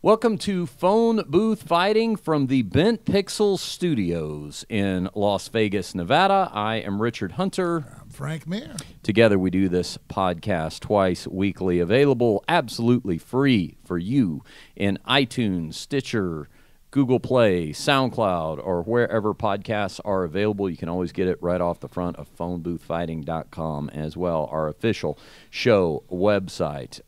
Welcome to Phone Booth Fighting from the Bent Pixel Studios in Las Vegas, Nevada. I am Richard Hunter. I'm Frank Mayer. Together we do this podcast twice weekly, available absolutely free for you in iTunes, Stitcher, Google Play, SoundCloud, or wherever podcasts are available. You can always get it right off the front of phoneboothfighting.com as well, our official show website.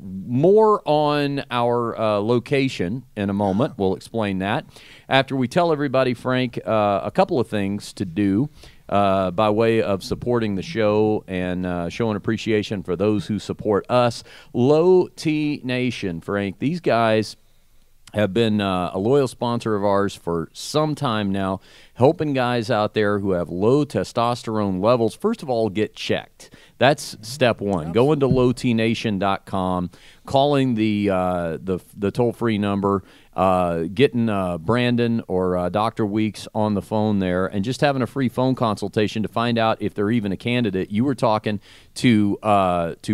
More on our location in a moment. We'll explain that. After we tell everybody, Frank, a couple of things to do by way of supporting the show and showing appreciation for those who support us. Low T Nation, Frank, these guys have been a loyal sponsor of ours for some time now, helping guys out there who have low testosterone levels, first of all, get checked. That's step one. Going to lowtnation.com, calling the toll-free number, getting Brandon or Dr. Weeks on the phone there, and just having a free phone consultation to find out if they're even a candidate. You were talking to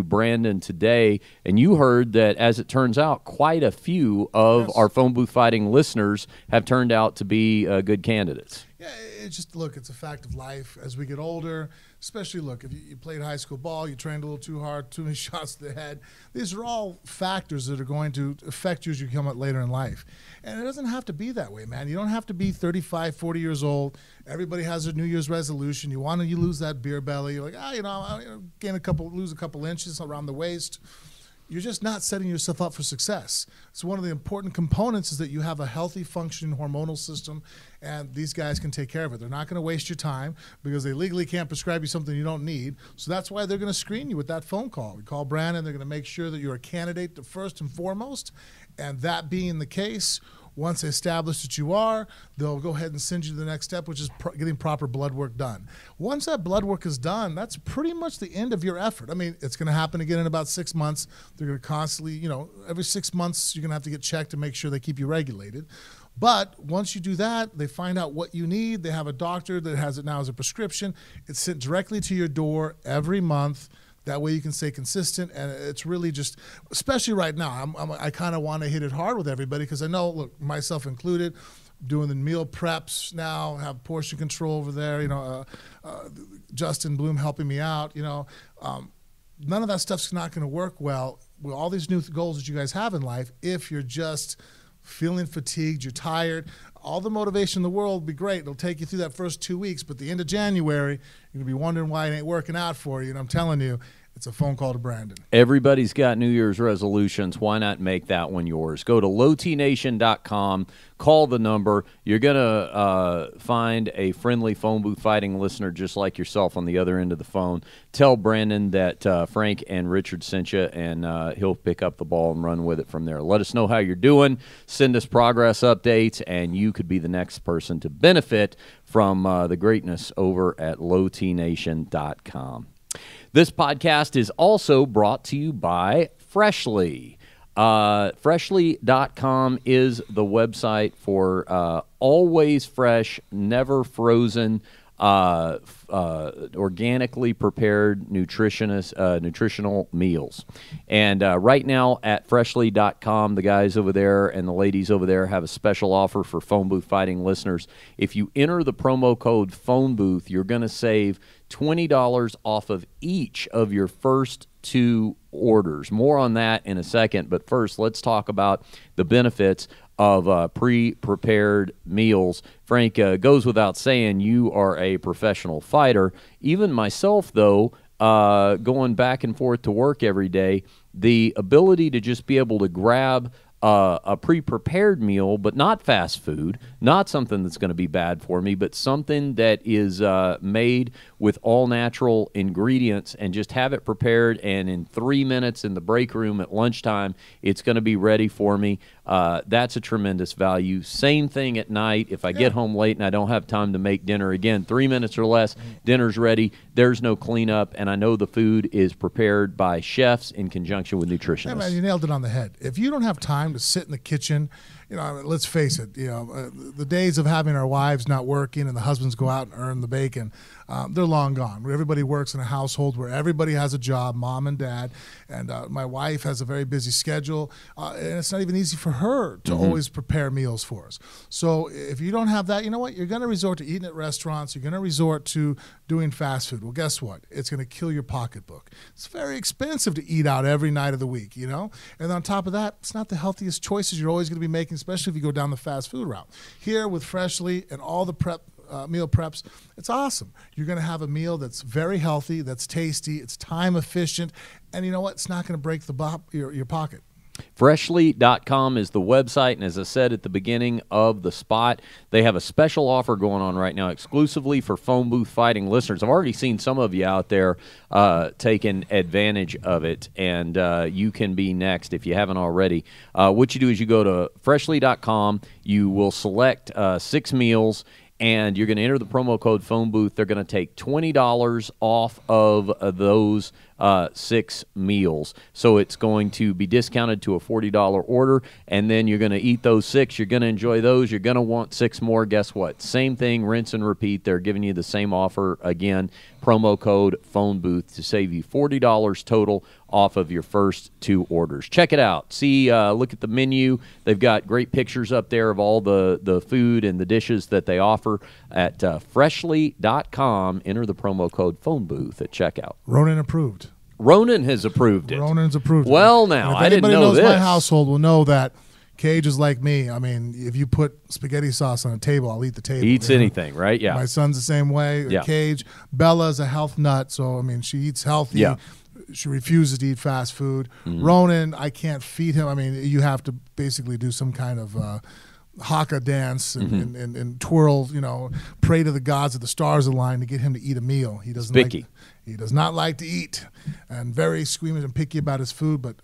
Brandon today, and you heard that, as it turns out, quite a few of our Phone Booth Fighting listeners have turned out to be good candidates. Yeah, it's just, look, it's a fact of life. As we get older, especially, look, if you played high school ball, you trained a little too hard, too many shots to the head. These are all factors that are going to affect you as you come up later in life. And it doesn't have to be that way, man. You don't have to be 35, 40 years old. Everybody has their New Year's resolution. You want to lose that beer belly. You're like, I'll lose a couple inches around the waist. You're just not setting yourself up for success. So one of the important components is that you have a healthy, functioning hormonal system, and these guys can take care of it. They're not going to waste your time because they legally can't prescribe you something you don't need. So that's why they're going to screen you with that phone call. We call Brandon. They're going to make sure that you're a candidate first and foremost, and that being the case, once they establish that you are, they'll go ahead and send you to the next step, which is getting proper blood work done. Once that blood work is done, that's pretty much the end of your effort. I mean, it's going to happen again in about 6 months. They're going to constantly, every 6 months, you're going to have to get checked to make sure they keep you regulated. But once you do that, they find out what you need. They have a doctor that has it now as a prescription. It's sent directly to your door every month. That way you can stay consistent, and it's really just, especially right now, I kind of want to hit it hard with everybody because I know, look, myself included, doing the meal preps now, have portion control over there, Justin Bloom helping me out, none of that stuff's not going to work well with all these new goals that you guys have in life if you're just feeling fatigued, you're tired. All the motivation in the world will be great. It'll take you through that first 2 weeks, but the end of January, you're going to be wondering why it ain't working out for you. And I'm telling you, it's a phone call to Brandon. Everybody's got New Year's resolutions. Why not make that one yours? Go to lowtnation.com, call the number. You're going to find a friendly Phone Booth Fighting listener just like yourself on the other end of the phone. Tell Brandon that Frank and Richard sent you, and he'll pick up the ball and run with it from there. Let us know how you're doing. Send us progress updates, and you could be the next person to benefit from the greatness over at lowtnation.com. This podcast is also brought to you by Freshly. Freshly.com is the website for always fresh, never frozen, organically prepared nutritional meals. And right now at Freshly.com, the guys over there and the ladies over there have a special offer for Phone Booth Fighting listeners. If you enter the promo code Phone Booth, you're going to save $20 off of each of your first 2 orders. More on that in a second, but first let's talk about the benefits of pre-prepared meals. Frank, goes without saying you are a professional fighter. Even myself, though, going back and forth to work every day, the ability to just be able to grab a pre-prepared meal, but not fast food, not something that's going to be bad for me, but something that is made with all-natural ingredients, and just have it prepared, and in 3 minutes in the break room at lunchtime, it's going to be ready for me. That's a tremendous value. Same thing at night. If I get home late and I don't have time to make dinner, again, 3 minutes or less, dinner's ready. There's no cleanup, and I know the food is prepared by chefs in conjunction with nutritionists. Yeah, man, you nailed it on the head. If you don't have time to sit in the kitchen, let's face it, the days of having our wives not working and the husbands go out and earn the bacon, they're long gone. Where everybody works in a household where everybody has a job, mom and dad, and my wife has a very busy schedule, and it's not even easy for her to always prepare meals for us. So if you don't have that, you know what? You're going to resort to eating at restaurants. You're going to resort to doing fast food. Well, guess what? It's going to kill your pocketbook. It's very expensive to eat out every night of the week, you know? And on top of that, it's not the healthiest choices you're always going to be making, especially if you go down the fast food route. Here with Freshly and all the meal preps, it's awesome. You're going to have a meal that's very healthy, that's tasty, it's time efficient, and you know what? It's not going to break your pocket. Freshly.com is the website, and as I said at the beginning of the spot, they have a special offer going on right now exclusively for Phone Booth Fighting listeners. I've already seen some of you out there taking advantage of it, and you can be next if you haven't already. What you do is you go to Freshly.com, you will select 6 meals, and you're going to enter the promo code Phone Booth. They're going to take $20 off of those 6 meals. So it's going to be discounted to a $40 order, and then you're going to eat those 6. You're going to enjoy those. You're going to want 6 more. Guess what? Same thing, rinse and repeat. They're giving you the same offer again. Promo code Phone Booth to save you $40 total off of your first 2 orders. Check it out. See, look at the menu. They've got great pictures up there of all the food and the dishes that they offer at Freshly.com. Enter the promo code Phone Booth at checkout. Ronan approved. Ronan has approved it. Ronan's approved it. Well, now, I didn't know this. Anybody knows my household will know that Cage is like me. I mean, if you put spaghetti sauce on a table, I'll eat the table. He eats anything, right? Yeah. My son's the same way. Yeah. Cage. Bella's a health nut, so, I mean, she eats healthy. Yeah. She refuses to eat fast food. Ronan, I can't feed him. I mean, you have to basically do some kind of haka dance and twirl, you know, pray to the gods of the stars align to get him to eat a meal. He doesn't like. He does not like to eat, and very squeamish and picky about his food. But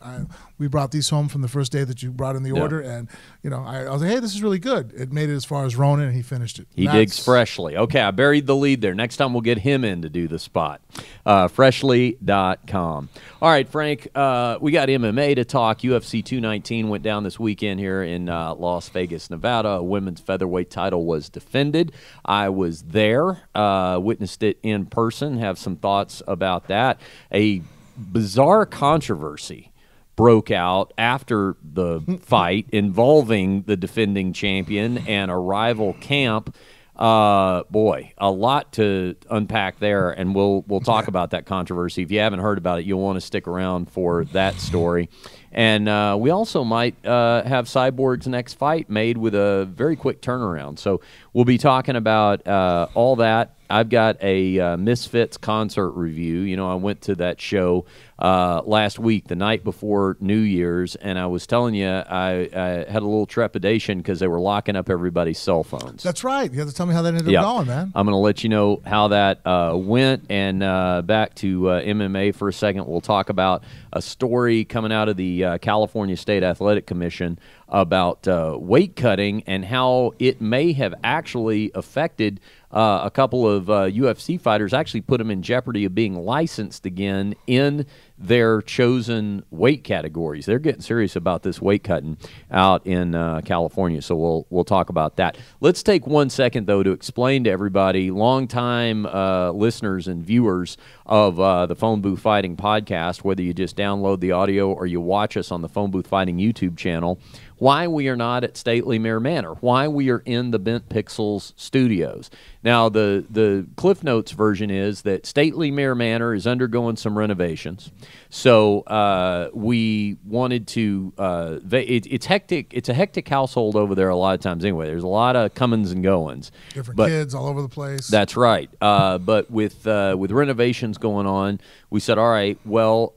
we brought these home from the first day that you brought in the order, and you know, I was like, hey, this is really good. It made it as far as Ronan, and he finished it. He digs Freshly. Okay, I buried the lead there. Next time we'll get him in to do the spot. Freshly.com. All right, Frank, we got MMA to talk. UFC 219 went down this weekend here in Las Vegas, Nevada. A women's featherweight title was defended. I was there, witnessed it in person, have some thoughts about that. A bizarre controversy broke out after the fight involving the defending champion and a rival camp. Boy, a lot to unpack there, and we'll talk about that controversy. If you haven't heard about it, you'll want to stick around for that story. And we also might have Cyborg's next fight made with a very quick turnaround. So we'll be talking about all that. I've got a Misfits concert review. You know, I went to that show last week, the night before New Year's, and I was telling you I had a little trepidation because they were locking up everybody's cell phones. That's right. You have to tell me how that ended up going, man. I'm going to let you know how that went, and back to MMA for a second. We'll talk about a story coming out of the California State Athletic Commission about weight cutting and how it may have actually affected a couple of UFC fighters, actually put them in jeopardy of being licensed again in their chosen weight categories. They're getting serious about this weight cutting out in California, so we'll talk about that. Let's take 1 second, though, to explain to everybody, longtime listeners and viewers of the Phone Booth Fighting podcast, whether you just download the audio or you watch us on the Phone Booth Fighting YouTube channel, why we are not at Stately Mirror Manor, why we are in the Bent Pixels studios. Now, the Cliff Notes version is that Stately Mirror Manor is undergoing some renovations. So we wanted to it's hectic. It's a hectic household over there a lot of times anyway. There's a lot of comings and goings. Different kids all over the place. That's right. But with renovations going on, we said, all right, well,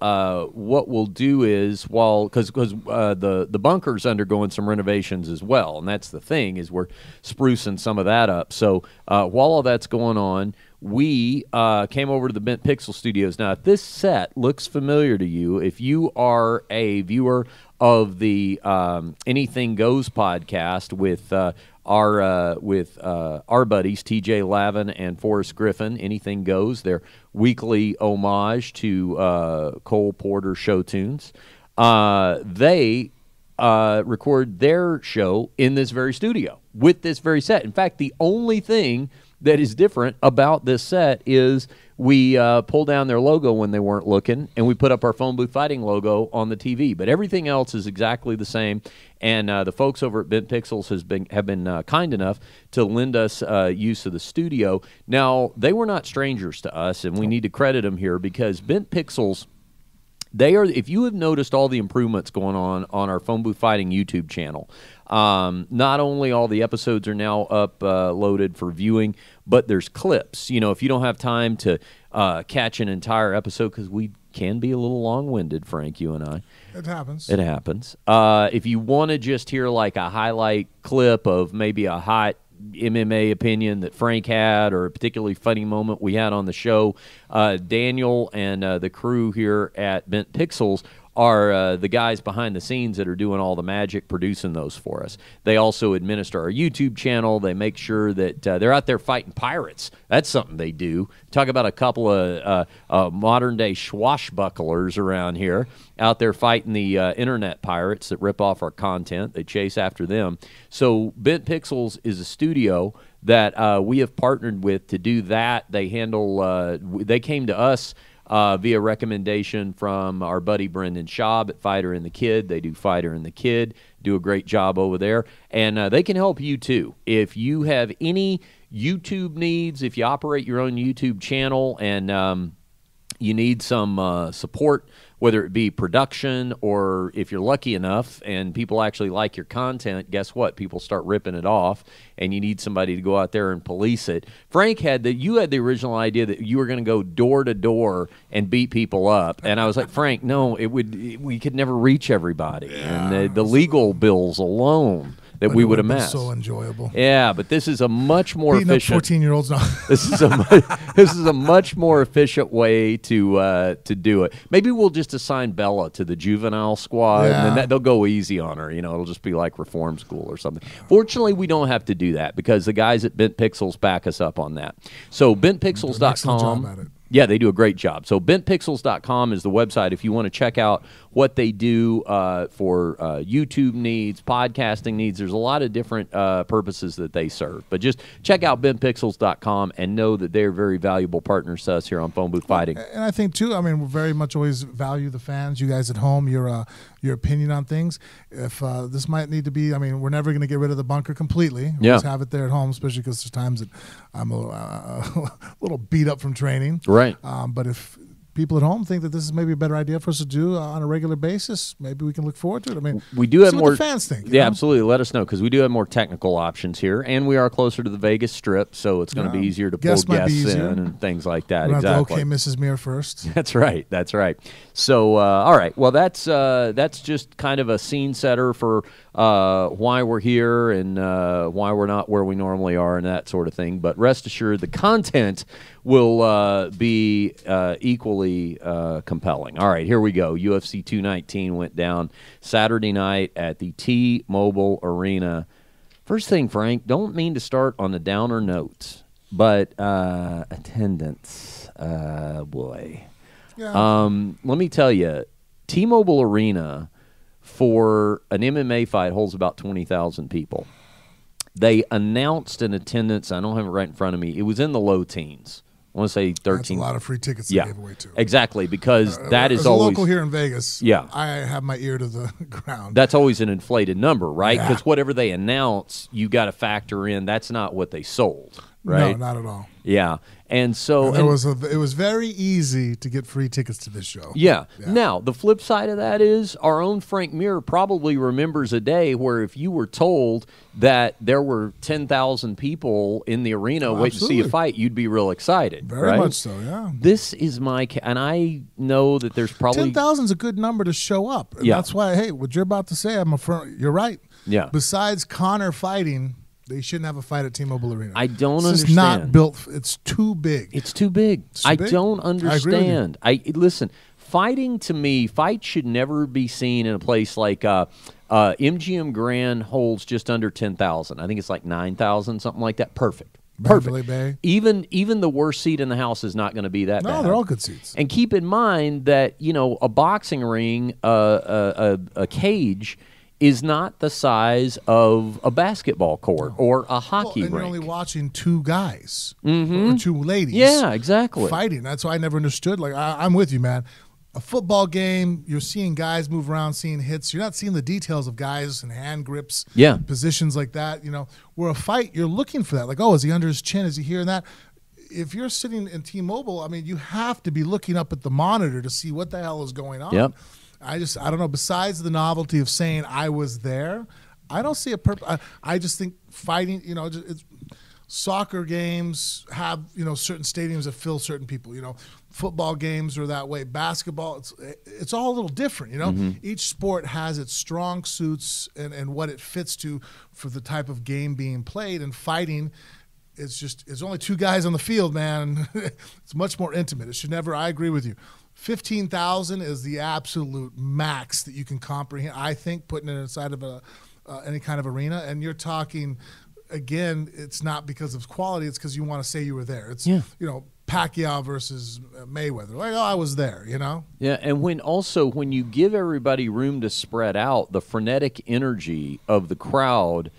what we'll do is, because the bunker's undergoing some renovations as well, and that's the thing, is we're sprucing some of that up. So while all that's going on, we came over to the Bent Pixel Studios. Now, if this set looks familiar to you, if you are a viewer of the Anything Goes podcast with our buddies TJ Lavin and Forrest Griffin, Anything Goes, their weekly homage to Cole Porter show tunes, they record their show in this very studio. with this very set. In fact, the only thing that is different about this set is we pull down their logo when they weren't looking, and we put up our Phone Booth Fighting logo on the TV. But everything else is exactly the same. And the folks over at Bent Pixels have been kind enough to lend us use of the studio. Now, they were not strangers to us, and we need to credit them here because Bent Pixels, they are, if you have noticed all the improvements going on our Phone Booth Fighting YouTube channel, not only all the episodes are now uploaded for viewing, but there's clips. You know, if you don't have time to catch an entire episode, because we can be a little long-winded, Frank, you and I. It happens. It happens. If you want to just hear like a highlight clip of maybe a hot MMA opinion that Frank had or a particularly funny moment we had on the show, Daniel and the crew here at Bent Pixels are the guys behind the scenes that are doing all the magic, producing those for us. They also administer our YouTube channel. They make sure that they're out there fighting pirates. That's something they do. Talk about a couple of modern-day swashbucklers around here out there fighting the internet pirates that rip off our content. They chase after them. So Bent Pixels is a studio that we have partnered with to do that. They handle they came to us via recommendation from our buddy Brendan Schaub at Fighter and the Kid. They do Fighter and the Kid, do a great job over there. And they can help you too. If you have any YouTube needs, if you operate your own YouTube channel and you need some support, whether it be production or if you're lucky enough and people actually like your content, guess what? People start ripping it off, and you need somebody to go out there and police it. Frank you had the original idea that you were going to go door to door and beat people up, and I was like, Frank, no, we could never reach everybody, yeah, and the legal bills alone that we would amass. So enjoyable. Yeah, but this is a much more beating efficient. Up 14-year-olds now. This is a much more efficient way to do it. Maybe we'll just assign Bella to the juvenile squad, and then they'll go easy on her. You know, it'll just be like reform school or something. Fortunately, we don't have to do that because the guys at Bent Pixels back us up on that. So bentpixels.com. Yeah, they do a great job. So bentpixels.com is the website if you want to check out what they do for YouTube needs, podcasting needs. There's a lot of different purposes that they serve. But just check out bentpixels.com and know that they're very valuable partners to us here on Phone Booth Fighting. And I think, too, I mean, we very much always value the fans, you guys at home, your opinion on things. If this might need to be, I mean, we're never going to get rid of the bunker completely. We just have it there at home, especially because there's times that I'm a little beat up from training. Right. But if people at home think that this is maybe a better idea for us to do on a regular basis, maybe we can look forward to it. I mean, we do have more. What the fans think. Yeah, absolutely. Let us know because we do have more technical options here, and we are closer to the Vegas Strip, so it's going to be easier to pull guests in and things like that. We're exactly. Okay, Mrs. Mir first. That's right. That's right. So, all right. Well, that's just kind of a scene setter for why we're here and why we're not where we normally are and that sort of thing. But rest assured, the content will be equally compelling. All right, here we go. UFC 219 went down Saturday night at the T-Mobile Arena. First thing, Frank, don't mean to start on the downer notes, but attendance, boy. Yeah. Let me tell you, T-Mobile Arena for an MMA fight holds about 20,000 people. They announced an attendance, I don't have it right in front of me, it was in the low teens. I want to say 13. That's a lot of free tickets they gave away, too. Exactly, because that is as always... a local here in Vegas, I have my ear to the ground. That's always an inflated number, right? Because whatever they announce, you got to factor in, that's not what they sold, right? No, not at all. Yeah. And so it was very easy to get free tickets to this show. Yeah. Now, the flip side of that is our own Frank Mir probably remembers a day where if you were told that there were 10,000 people in the arena waiting to see a fight, you'd be real excited. Very much so, yeah. This is and I know that there's probably 10,000 is a good number to show up. And that's why, hey, what you're about to say, you're right. Yeah. Besides Conor fighting, they shouldn't have a fight at T-Mobile Arena. I don't understand. It's not built. It's too big. It's too big. I don't understand. Listen, fighting to me, fights should never be seen in a place like MGM Grand holds just under 10,000. I think it's like 9,000, something like that. Perfect. Bay. Even the worst seat in the house is not going to be that bad. No, they're all good seats. And keep in mind that a boxing ring, a cage, is not the size of a basketball court or a hockey and rink. you're only watching two guys or two ladies. Yeah, exactly. Fighting. That's why I never understood. Like, I'm with you, man. A football game, you're seeing guys move around, seeing hits. You're not seeing the details of guys and hand grips, positions like that. You know, where a fight, you're looking for that. Like, oh, is he under his chin? Is he here and that? If you're sitting in T-Mobile, I mean, you have to be looking up at the monitor to see what the hell is going on. Yep. I don't know. Besides the novelty of saying I was there, I don't see a purpose. I just think fighting, you know, it's, soccer games have, you know, certain stadiums that fill certain people, you know, football games are that way. Basketball, it's all a little different, you know. Each sport has its strong suits and what it fits to for the type of game being played. And fighting, it's only two guys on the field, man. It's much more intimate. It should never, I agree with you. 15,000 is the absolute max that you can comprehend, I think, putting it inside of any kind of arena. And you're talking, again, it's not because of quality, it's because you want to say you were there. It's, you know, Pacquiao versus Mayweather. Like, oh, I was there, you know? Yeah, and when you give everybody room to spread out, the frenetic energy of the crowd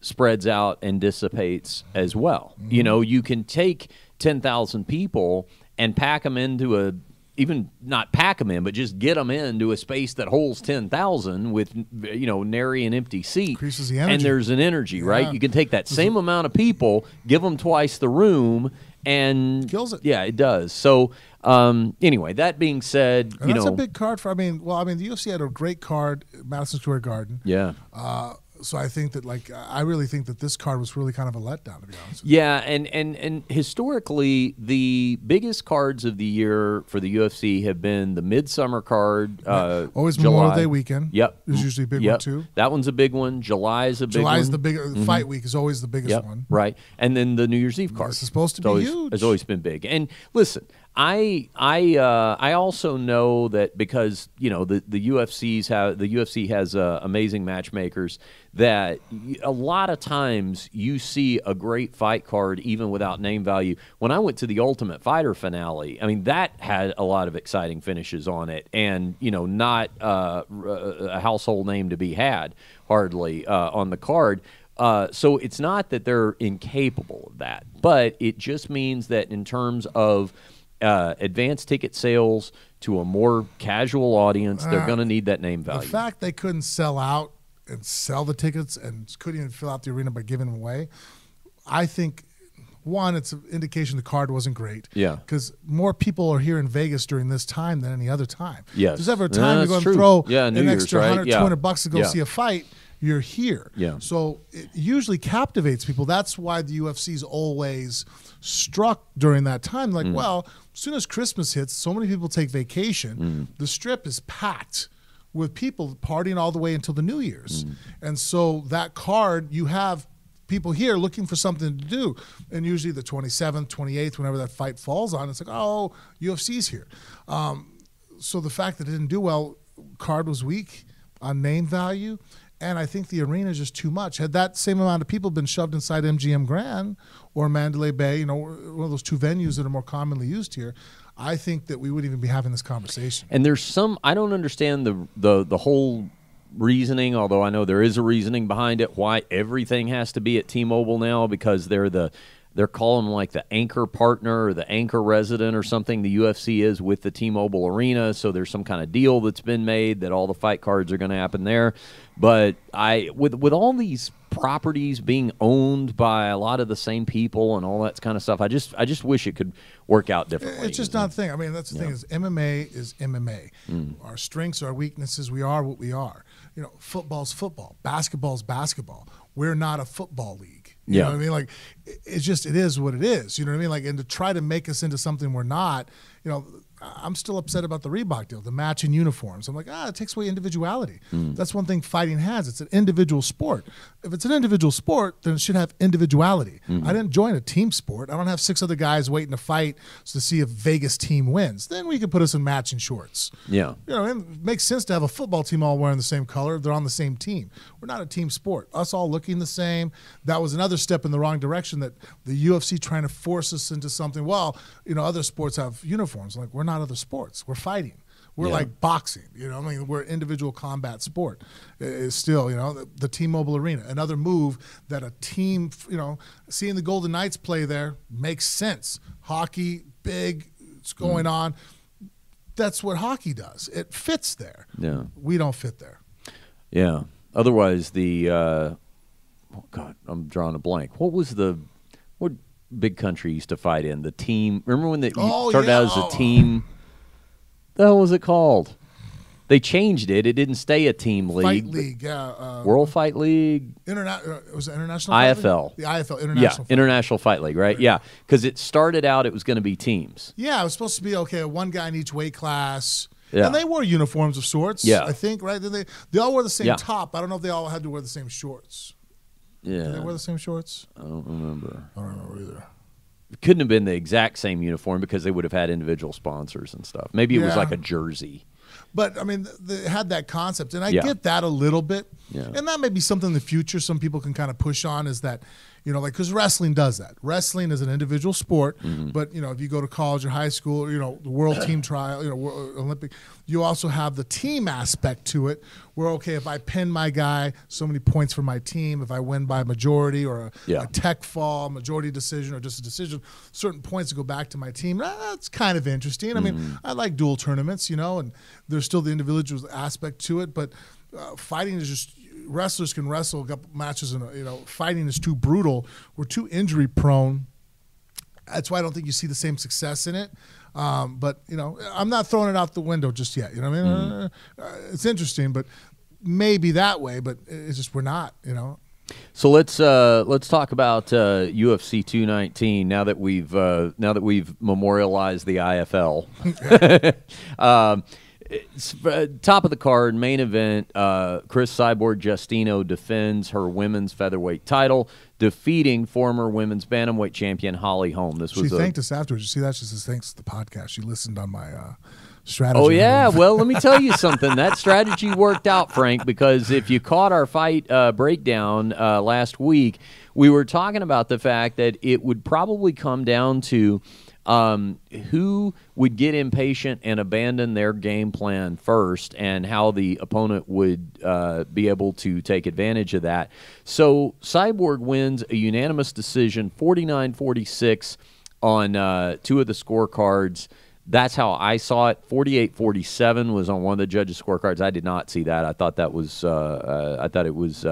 spreads out and dissipates as well. You know, you can take 10,000 people and pack them into even not pack them in, but just get them into a space that holds 10,000 with, you know, nary an empty seat. Increases the energy. And there's an energy, right? You can take that same amount of people, give them twice the room, and kills it. Yeah, it does. So anyway, that being said, and that's a big card for. The UFC had a great card at Madison Square Garden. Yeah. So I think that, like, I really think that this card was really kind of a letdown, to be honest with you. Yeah, and historically, the biggest cards of the year for the UFC have been the Midsummer card. Always July. Memorial Day weekend. Yep. Is usually a big one, too. That one's a big one. July is a big one. July is the big fight week is always the biggest one. Right. And then the New Year's Eve card. This is supposed to be huge. It's always been big. And listen, I also know that because, you know, the UFC has amazing matchmakers, that a lot of times you see a great fight card even without name value. When I went to the Ultimate Fighter finale, I mean, that had a lot of exciting finishes on it, and, you know, not a household name to be had hardly on the card. So it's not that they're incapable of that, but it just means that in terms of advanced ticket sales to a more casual audience, they're going to need that name value. The fact they couldn't sell out and sell the tickets and couldn't even fill out the arena by giving them away, I think, one, it's an indication the card wasn't great. Yeah. Because more people are here in Vegas during this time than any other time. Yes. If there's ever a time you're going to throw an extra $100, $200 to go see a fight, you're here. Yeah. So it usually captivates people. That's why the UFC's always struck during that time. Like, well, as soon as Christmas hits, so many people take vacation. The Strip is packed with people partying all the way until the New Year's. And so that card, you have people here looking for something to do. And usually the 27th, 28th, whenever that fight falls on, it's like, oh, UFC's here. So the fact that it didn't do well, card was weak on name value. And I think the arena is just too much. Had that same amount of people been shoved inside MGM Grand or Mandalay Bay, you know, one of those two venues that are more commonly used here, I think that we wouldn't even be having this conversation. And there's I don't understand the whole reasoning, although I know there is a reasoning behind it, why everything has to be at T-Mobile now, because they're calling them like the anchor partner or the anchor resident or something. The UFC is with the T-Mobile Arena, so there's some kind of deal that's been made that all the fight cards are going to happen there. But with all these properties being owned by a lot of the same people and all that kind of stuff, I just wish it could work out differently. It's just not a thing. I mean, that's the thing is MMA is MMA. Our strengths, our weaknesses, we are what we are. You know, football's football. Basketball's basketball. We're not a football league. You know what I mean? Like, it's just, it is what it is. You know what I mean? Like, and to try to make us into something we're not, you know, I'm still upset about the Reebok deal, the matching uniforms. I'm like, it takes away individuality. That's one thing fighting has. It's an individual sport. If it's an individual sport, then it should have individuality. I didn't join a team sport. I don't have 6 other guys waiting to fight to see if Vegas team wins. Then we could put us in matching shorts. Yeah. You know, it makes sense to have a football team all wearing the same color. They're on the same team. We're not a team sport. Us all looking the same. That was another step in the wrong direction, that the UFC trying to force us into something. Well, you know, other sports have uniforms. Like, we're not other sports. We're fighting. We're like boxing, you know. I mean, we're individual combat sport. It's still, you know, the T-Mobile Arena. Another move that a team, you know, seeing the Golden Knights play there makes sense. Hockey, big, it's going on. That's what hockey does. It fits there. Yeah. We don't fit there. Yeah. Otherwise, oh God, I'm drawing a blank. What big country used to fight in? The team. Remember when it started out as a team? The hell was it called? They changed it. It didn't stay a team league. Fight League, yeah. World Fight League. Was it International IFL. Fight League? The IFL, International Fight International Fight League, right? Yeah, because it started out, it was going to be teams. Yeah, it was supposed to be, one guy in each weight class. Yeah. And they wore uniforms of sorts, I think, right? They all wore the same top. I don't know if they all had to wear the same shorts. Yeah. Did they wear the same shorts? I don't remember. I don't remember either. It couldn't have been the exact same uniform because they would have had individual sponsors and stuff. Maybe it was like a jersey. But, I mean, they had that concept, and I get that a little bit. Yeah. And that may be something in the future some people can kind of push on is that, you know, like, because wrestling does that. Wrestling is an individual sport, but, you know, if you go to college or high school, you know, the world team trial, you know, Olympic, you also have the team aspect to it where, if I pin my guy, so many points for my team. If I win by majority or a tech fall, majority decision, or just a decision, certain points go back to my team. That's kind of interesting. I mean, I like dual tournaments, you know, and there's still the individual aspect to it, but fighting is just, wrestlers can wrestle a couple matches, and you know, fighting is too brutal. We're too injury prone. That's why I don't think you see the same success in it. But you know, I'm not throwing it out the window just yet. You know what I mean? It's interesting, but maybe that way. But it's just we're not. You know. So let's talk about UFC 219 now that we've memorialized the IFL. It's, top of the card, main event, Chris Cyborg Justino defends her women's featherweight title, defeating former women's bantamweight champion Holly Holm. She thanked us afterwards. You see that? She says, thanks to the podcast. She listened on my strategy. Oh, yeah. Well, let me tell you something. That strategy worked out, Frank, because if you caught our fight breakdown last week, we were talking about the fact that it would probably come down to who would get impatient and abandon their game plan first, and how the opponent would be able to take advantage of that. So Cyborg wins a unanimous decision, 49-46 on two of the scorecards. That's how I saw it. 48-47 was on one of the judges' scorecards. I did not see that. I thought that was. I thought it was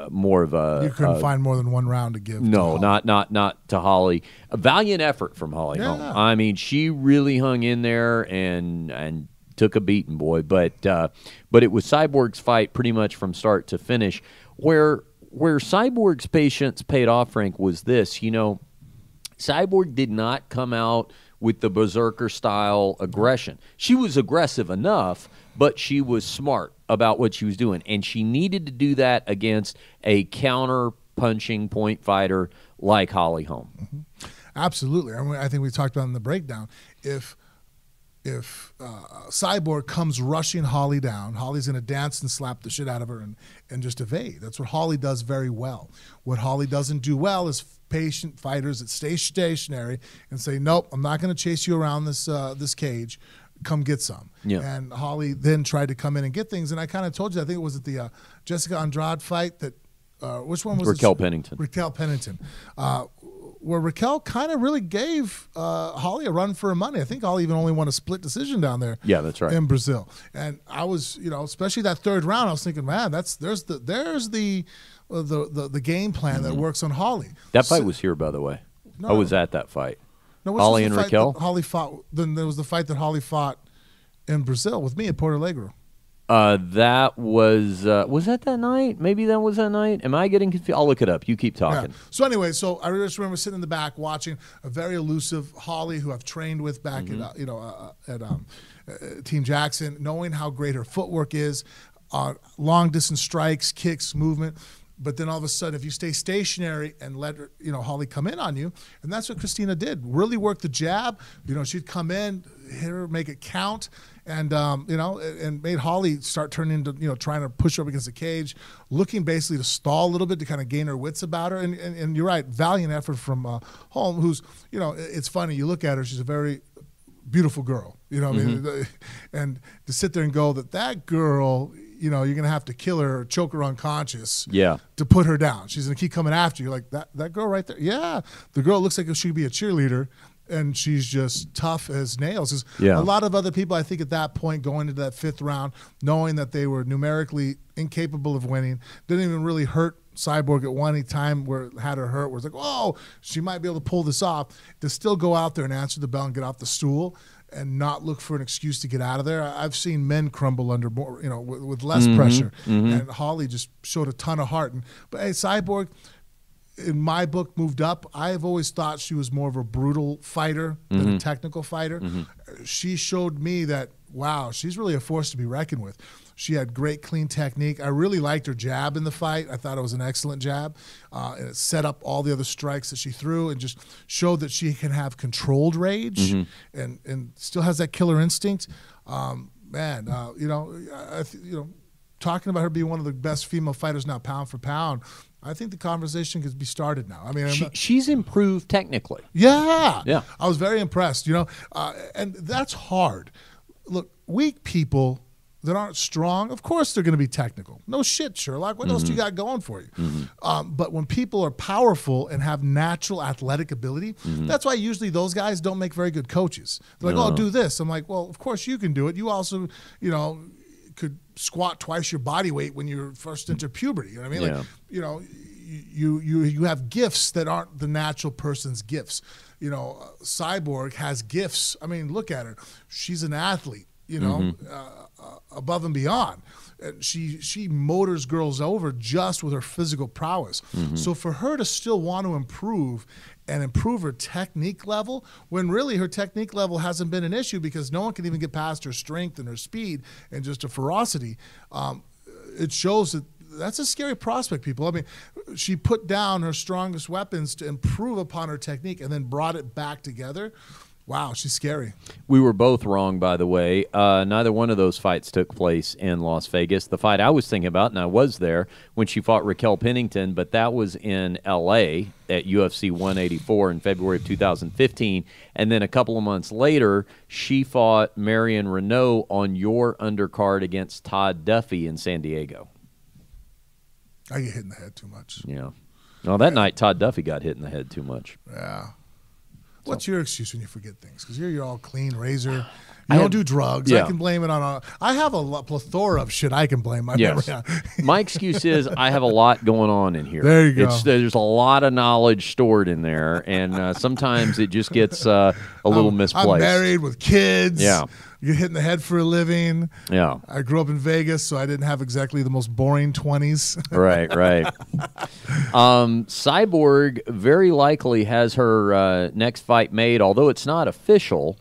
more of a. You couldn't find more than one round to give. No, to not to Holly. A valiant effort from Holly Holm. I mean, she really hung in there and took a beating, boy. But it was Cyborg's fight pretty much from start to finish. Where Cyborg's patience paid off, Frank, was this. You know, Cyborg did not come out with the berserker-style aggression. She was aggressive enough, but she was smart about what she was doing, and she needed to do that against a counter-punching point fighter like Holly Holm. Absolutely. I mean, I think we talked about in the breakdown. If Cyborg comes rushing Holly down, Holly's going to dance and slap the shit out of her and just evade. That's what Holly does very well. What Holly doesn't do well is patient fighters that stay stationary and say, nope, I'm not going to chase you around this cage. Come get some. Yeah. And Holly then tried to come in and get things. And I kind of told you, I think it was at the Jessica Andrade fight that which one was Raquel Pennington. Raquel Pennington. Where Raquel kind of really gave Holly a run for her money. I think Holly even only won a split decision down there. Yeah, that's right. In Brazil. And I was, you know, especially that third round, I was thinking, man, there's the game plan that works on Holly. That fight was here, by the way. No, I was at that fight. No, Holly and Raquel. Holly fought. Then there was the fight that Holly fought in Brazil with me at Porto Alegre. That was that night? Maybe that was that night. Am I getting confused? I'll look it up. You keep talking. Yeah. So anyway, I just remember sitting in the back watching a very elusive Holly who I've trained with back at Team Jackson, knowing how great her footwork is, long distance strikes, kicks, movement. But then all of a sudden, if you stay stationary and let her, Holly come in on you, and that's what Christina did. Really worked the jab. She'd come in, hit her, make it count, and and made Holly start turning into trying to push her up against the cage, looking basically to stall a little bit to kind of gain her wits about her. And you're right, valiant effort from Holm, who's it's funny. You look at her; she's a very beautiful girl. You know what I mean? And to sit there and go that girl, you know, you're going to have to kill her or choke her unconscious to put her down. She's going to keep coming after you. Like, that girl right there? Yeah. The girl looks like she'd be a cheerleader, and she's just tough as nails. A lot of other people, I think, at that point, going into that 5th round, knowing that they were numerically incapable of winning, didn't even really hurt Cyborg at one time where it had her hurt, where it's like, oh, she might be able to pull this off, to still go out there and answer the bell and get off the stool and not look for an excuse to get out of there. I've seen men crumble under more, you know, with less pressure. And Holly just showed a ton of heart. But hey, Cyborg, in my book, moved up. I've always thought she was more of a brutal fighter than a technical fighter. She showed me that, wow, she's really a force to be reckoned with. She had great, clean technique. I really liked her jab in the fight. I thought it was an excellent jab. And it set up all the other strikes that she threw and just showed that she can have controlled rage and still has that killer instinct. You know, talking about her being one of the best female fighters now, pound for pound, I think the conversation could be started now. I mean, she's improved technically. Yeah. I was very impressed, you know, and that's hard. Look, weak people that aren't strong, of course they're going to be technical. No shit, Sherlock. What else do you got going for you? But when people are powerful and have natural athletic ability, that's why usually those guys don't make very good coaches. They're like, oh, do this. I'm like, well, of course you can do it. You also, you know, could squat twice your body weight when you first enter puberty. You know what I mean? Like, you know, you have gifts that aren't the natural person's gifts. You know, Cyborg has gifts. I mean, look at her. She's an athlete, you know, above and beyond. And she motors girls over just with her physical prowess. So for her to still want to improve and improve her technique level, when really her technique level hasn't been an issue because no one can even get past her strength and her speed and just her ferocity, it shows that that's a scary prospect, people. I mean, she put down her strongest weapons to improve upon her technique and then brought it back together. Wow, she's scary. We were both wrong, by the way. Neither one of those fights took place in Las Vegas. The fight I was thinking about, and I was there, when she fought Raquel Pennington, but that was in L.A. at UFC 184 in February of 2015. And then a couple of months later, she fought Marion Renault on your undercard against Todd Duffy in San Diego. I get hit in the head too much. Yeah. Well, that night, Todd Duffy got hit in the head too much. Yeah. What's your excuse when you forget things? Because you're all clean, razor. You don't do drugs. I can blame it on I have a plethora of shit I can blame my memory on. My excuse is I have a lot going on in here. There you go. There's a lot of knowledge stored in there, and sometimes it just gets a little misplaced. I'm married with kids. Yeah. You get hit in the head for a living. Yeah. I grew up in Vegas, so I didn't have exactly the most boring 20s. Right. Cyborg very likely has her next fight made, although it's not official.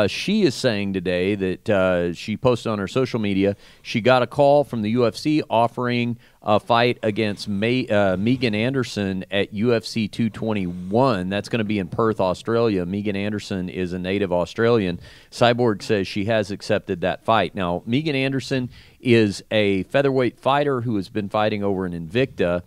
She is saying today that she posted on her social media she got a call from the UFC offering a fight against Megan Anderson at UFC 221. That's going to be in Perth, Australia. Megan Anderson is a native Australian. Cyborg says she has accepted that fight. Now, Megan Anderson is a featherweight fighter who has been fighting over in Invicta,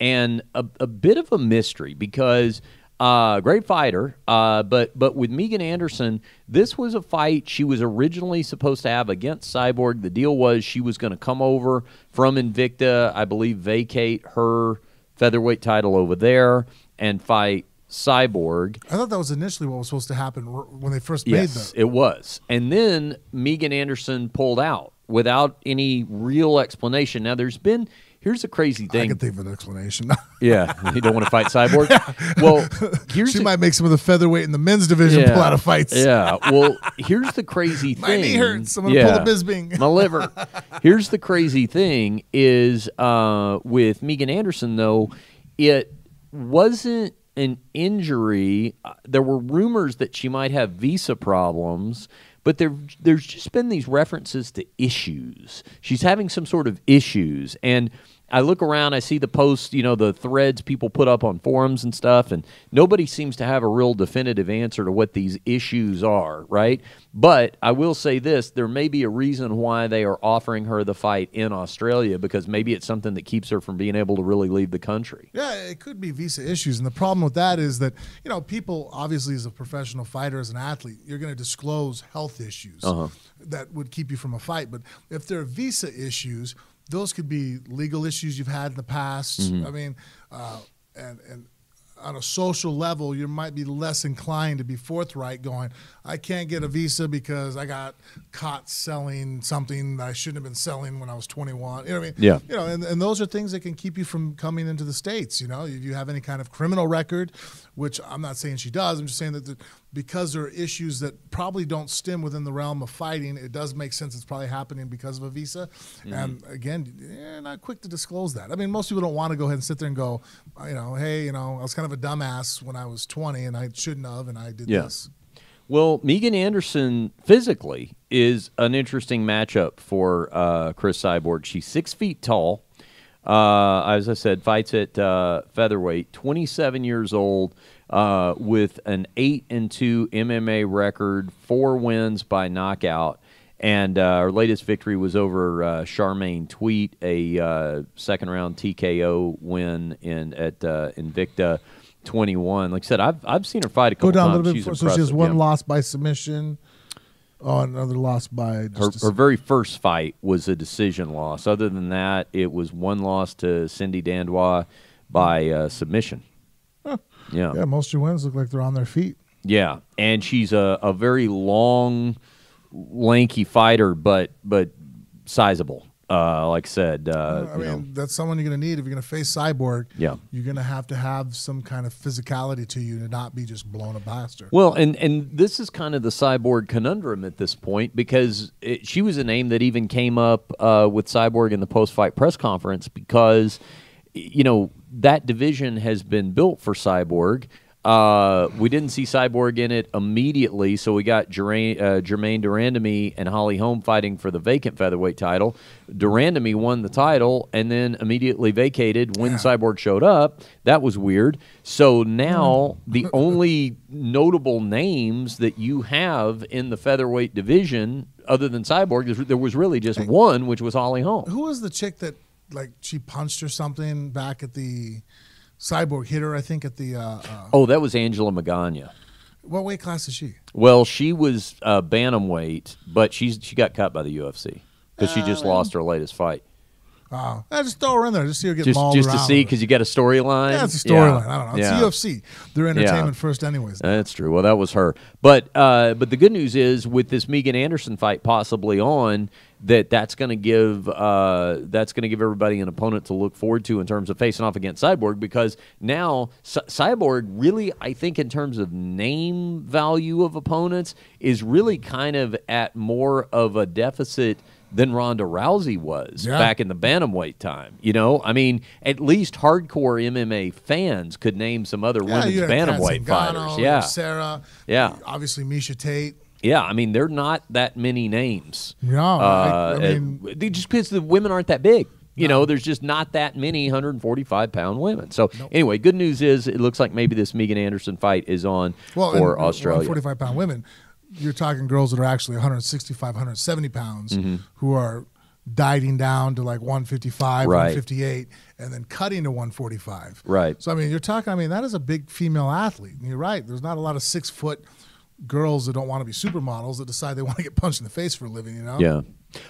and a bit of a mystery because great fighter, but with Megan Anderson, this was a fight she was originally supposed to have against Cyborg. The deal was she was going to come over from Invicta, I believe, vacate her featherweight title over there and fight Cyborg. I thought that was initially what was supposed to happen when they first made that. Yes, it was. And then Megan Anderson pulled out without any real explanation. Now, here's the crazy thing. I can think of an explanation. Yeah, you don't want to fight Cyborg? Well, she might make some of the featherweight in the men's division pull out of fights. Yeah, well, here's the crazy thing. My knee hurts. I'm going to pull the Bisbing. My liver. Here's the crazy thing is with Megan Anderson, though, it wasn't an injury. There were rumors that she might have visa problems, but there's just been these references to issues. She's having some sort of issues, and I look around, I see the posts, the threads people put up on forums and stuff, and nobody seems to have a real definitive answer to what these issues are, right? But I will say this, there may be a reason why they are offering her the fight in Australia, because maybe it's something that keeps her from being able to really leave the country. Yeah, it could be visa issues. And the problem with that is that, people, obviously, as a professional fighter, as an athlete, you're going to disclose health issues that would keep you from a fight. But if there are visa issues, those could be legal issues you've had in the past. I mean, and on a social level, you might be less inclined to be forthright going, I can't get a visa because I got caught selling something that I shouldn't have been selling when I was 21. You know what I mean? Yeah. And those are things that can keep you from coming into the States. If you have any kind of criminal record, which I'm not saying she does, I'm just saying that because there are issues that probably don't stem within the realm of fighting, it does make sense it's probably happening because of a visa. And again, not quick to disclose that. I mean, most people don't want to go ahead and sit there and go, hey, I was kind of a dumbass when I was 20 and I shouldn't have, and I did this. Well, Megan Anderson physically is an interesting matchup for Chris Cyborg. She's 6 feet tall. As I said, fights at featherweight, 27 years old, with an 8-2 MMA record, 4 wins by knockout. And her latest victory was over Charmaine Tweet, a second-round TKO win at Invicta 21. Like I said, I've seen her fight a couple times. Go down a little bit. She's So she has one loss by submission. Oh, another loss by her very first fight was a decision loss. Other than that, it was one loss to Cindy Dandois by submission. Huh. Yeah, most of your wins look like they're on their feet. Yeah, and she's a very long, lanky fighter, but sizable. Like I said, that's someone you're going to need if you're going to face Cyborg. Yeah, you're going to have some kind of physicality to you to not be just blown a blaster. Well, and this is kind of the Cyborg conundrum at this point, because she was a name that even came up with Cyborg in the post-fight press conference, because that division has been built for Cyborg. We didn't see Cyborg in it immediately, so we got Jermaine Durandamy and Holly Holm fighting for the vacant featherweight title. Durandamy won the title and then immediately vacated when Cyborg showed up. That was weird. So now the only notable names that you have in the featherweight division, other than Cyborg, there was really just one, which was Holly Holm. Who was the chick that, she punched or something back at the... Cyborg hit her, I think, at the... that was Angela Magana. What weight class is she? Well, she was bantamweight, but she got cut by the UFC because she just lost her latest fight. I just throw her in there, just see her get mauled just around. to see, because you got a storyline. Yeah, it's a storyline. I don't know. It's UFC. They're entertainment first, anyways. That's true. Well, that was her. But the good news is, with this Megan Anderson fight possibly on, that's going to give everybody an opponent to look forward to in terms of facing off against Cyborg, because now Cyborg really, I think, in terms of name value of opponents, is really kind of at more of a deficit than Ronda Rousey was back in the bantamweight time. I mean, at least hardcore MMA fans could name some other women's bantamweight fighters. Sarah. Obviously, Misha Tate. Yeah, I mean, they're not that many names. No, I mean, just because the women aren't that big. There's just not that many 145-pound women. So, anyway, good news is it looks like maybe this Megan Anderson fight is on for Australia. 145-pound women. You're talking girls that are actually 165, 170 pounds who are dieting down to 155, 158, and then cutting to 145. Right. So, I mean, that is a big female athlete. And you're right. There's not a lot of 6-foot girls that don't want to be supermodels that decide they want to get punched in the face for a living, Yeah.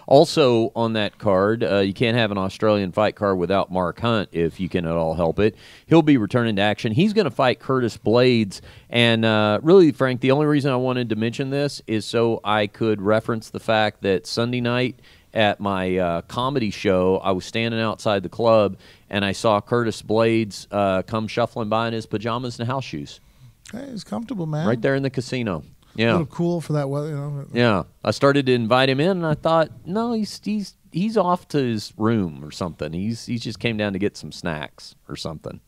Also on that card, you can't have an Australian fight card without Mark Hunt if you can at all help it. He'll be returning to action. He's going to fight Curtis Blades. And really, Frank, the only reason I wanted to mention this is so I could reference the fact that Sunday night at my comedy show, I was standing outside the club, and I saw Curtis Blades come shuffling by in his pajamas and house shoes. Hey, he's comfortable, man. Right there in the casino. Yeah. A little cool for that weather, Yeah. I started to invite him in, and I thought, no, he's off to his room or something. He just came down to get some snacks or something.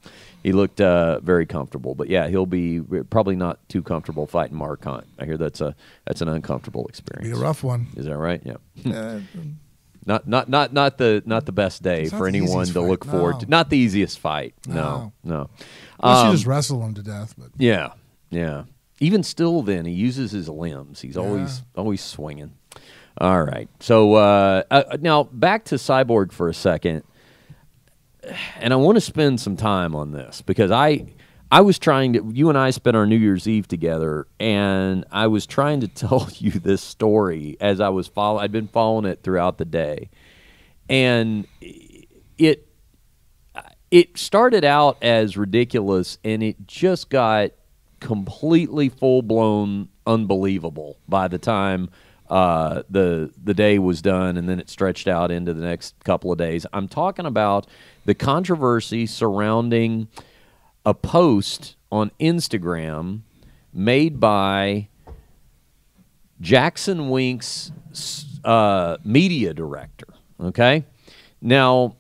He looked very comfortable. But, yeah, he'll be probably not too comfortable fighting Mark Hunt. I hear that's an uncomfortable experience. Be a rough one. Is that right? Yeah. Not the best day for anyone to look forward to. Not the easiest fight. No. Unless you just wrestle him to death. But yeah. Even still, then he uses his limbs. He's always swinging. All right. So now back to Cyborg for a second, and I want to spend some time on this because I was trying to. You and I spent our New Year's Eve together, and I was trying to tell you this story as I was following. I'd been following it throughout the day, and it started out as ridiculous, and it just got completely full-blown unbelievable by the time the day was done, and then it stretched out into the next couple of days. I'm talking about the controversy surrounding a post on Instagram made by JacksonWink's media director. Okay? Now,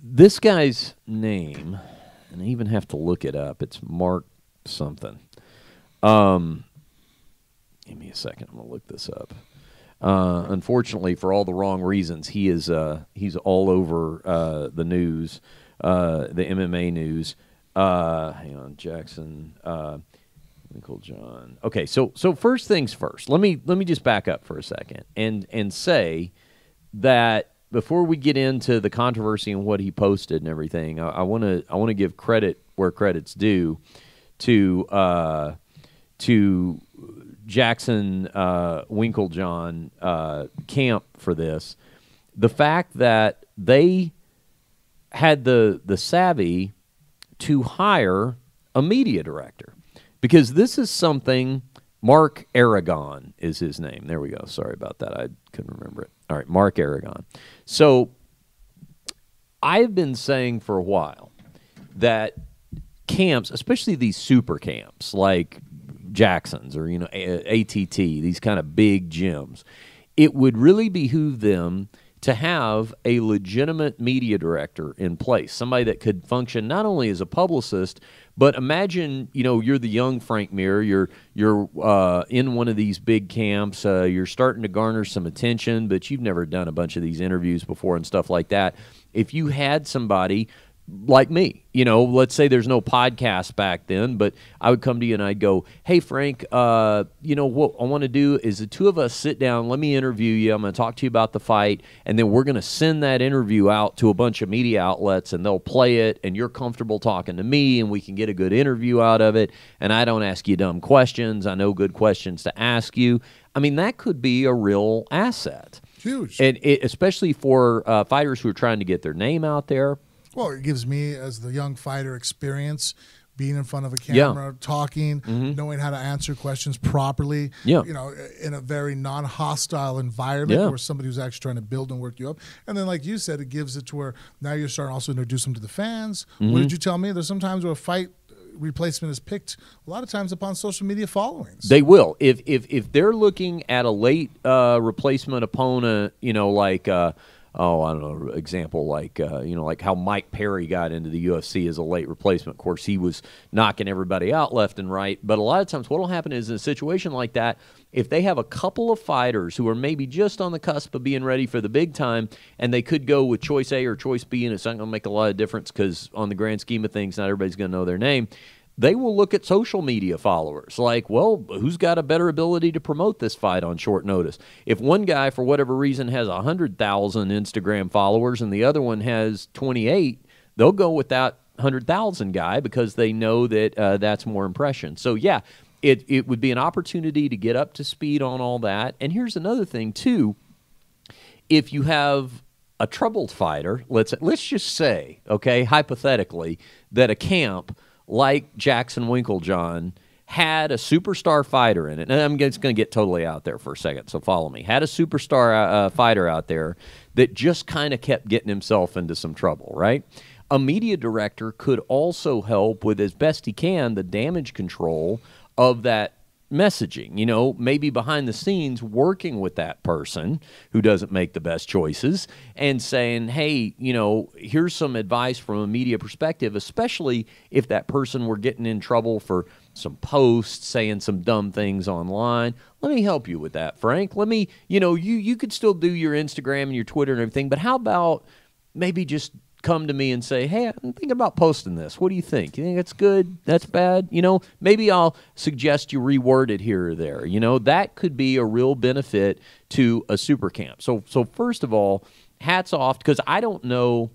this guy's name, and I even have to look it up. It's Mark something. Give me a second. I'm going to look this up. Unfortunately, for all the wrong reasons, he's all over the news, the MMA news. Hang on, Jackson, Winkle John. Okay, so first things first. Let me just back up for a second and say that before we get into the controversy and what he posted and everything, I want to give credit where credit's due to Jackson Winklejohn camp for this. The fact that they had the savvy to hire a media director, because this is something. Mark Aragon is his name. There we go. Sorry about that. I couldn't remember it. All right, Mark Aragon. So I've been saying for a while that camps, especially these super camps like Jackson's or ATT, these kind of big gyms, it would really behoove them to have a legitimate media director in place, somebody that could function not only as a publicist, but imagine, you're the young Frank Mir, you're in one of these big camps, you're starting to garner some attention, but you've never done a bunch of these interviews before and stuff like that. If you had somebody like me, let's say there's no podcast back then, but I would come to you and I'd go, hey, Frank, what I want to do is the two of us sit down, let me interview you, I'm going to talk to you about the fight, and then we're going to send that interview out to a bunch of media outlets, and they'll play it, and you're comfortable talking to me, and we can get a good interview out of it, and I don't ask you dumb questions, I know good questions to ask you. I mean, that could be a real asset. Huge. And especially for fighters who are trying to get their name out there. Well, it gives me, as the young fighter, experience being in front of a camera, talking, knowing how to answer questions properly, in a very non-hostile environment where somebody who's actually trying to build and work you up. And then, like you said, it gives it to where now you're starting also to introduce them to the fans. What did you tell me? There's sometimes where a fight replacement is picked a lot of times upon social media followings. They will. If they're looking at a late replacement opponent, like I don't know, example like like how Mike Perry got into the UFC as a late replacement. Of course, he was knocking everybody out left and right. But a lot of times what will happen is in a situation like that, if they have a couple of fighters who are maybe just on the cusp of being ready for the big time, and they could go with choice A or choice B, and it's not going to make a lot of difference because on the grand scheme of things, not everybody's going to know their name. They will look at social media followers like, well, who's got a better ability to promote this fight on short notice? If one guy, for whatever reason, has 100,000 Instagram followers and the other one has 28, they'll go with that 100,000 guy because they know that that's more impression. So, yeah, it would be an opportunity to get up to speed on all that. And here's another thing, too. If you have a troubled fighter, let's just say, okay, hypothetically, that a camp like Jackson Winklejohn had a superstar fighter in it. And I'm just going to get totally out there for a second, so follow me. Had a superstar fighter out there that just kind of kept getting himself into some trouble, right? A media director could also help with, as best he can, the damage control of that messaging, you know, maybe behind the scenes working with that person who doesn't make the best choices and saying, hey, you know, here's some advice from a media perspective, especially if that person were getting in trouble for some posts, saying some dumb things online. Let me help you with that, Frank. Let me, you know, you could still do your Instagram and your Twitter and everything, but how about maybe just come to me and say, hey, I'm thinking about posting this. What do you think? You think that's good? That's bad? You know, maybe I'll suggest you reword it here or there. You know, that could be a real benefit to a super camp. So first of all, hats off, because I don't know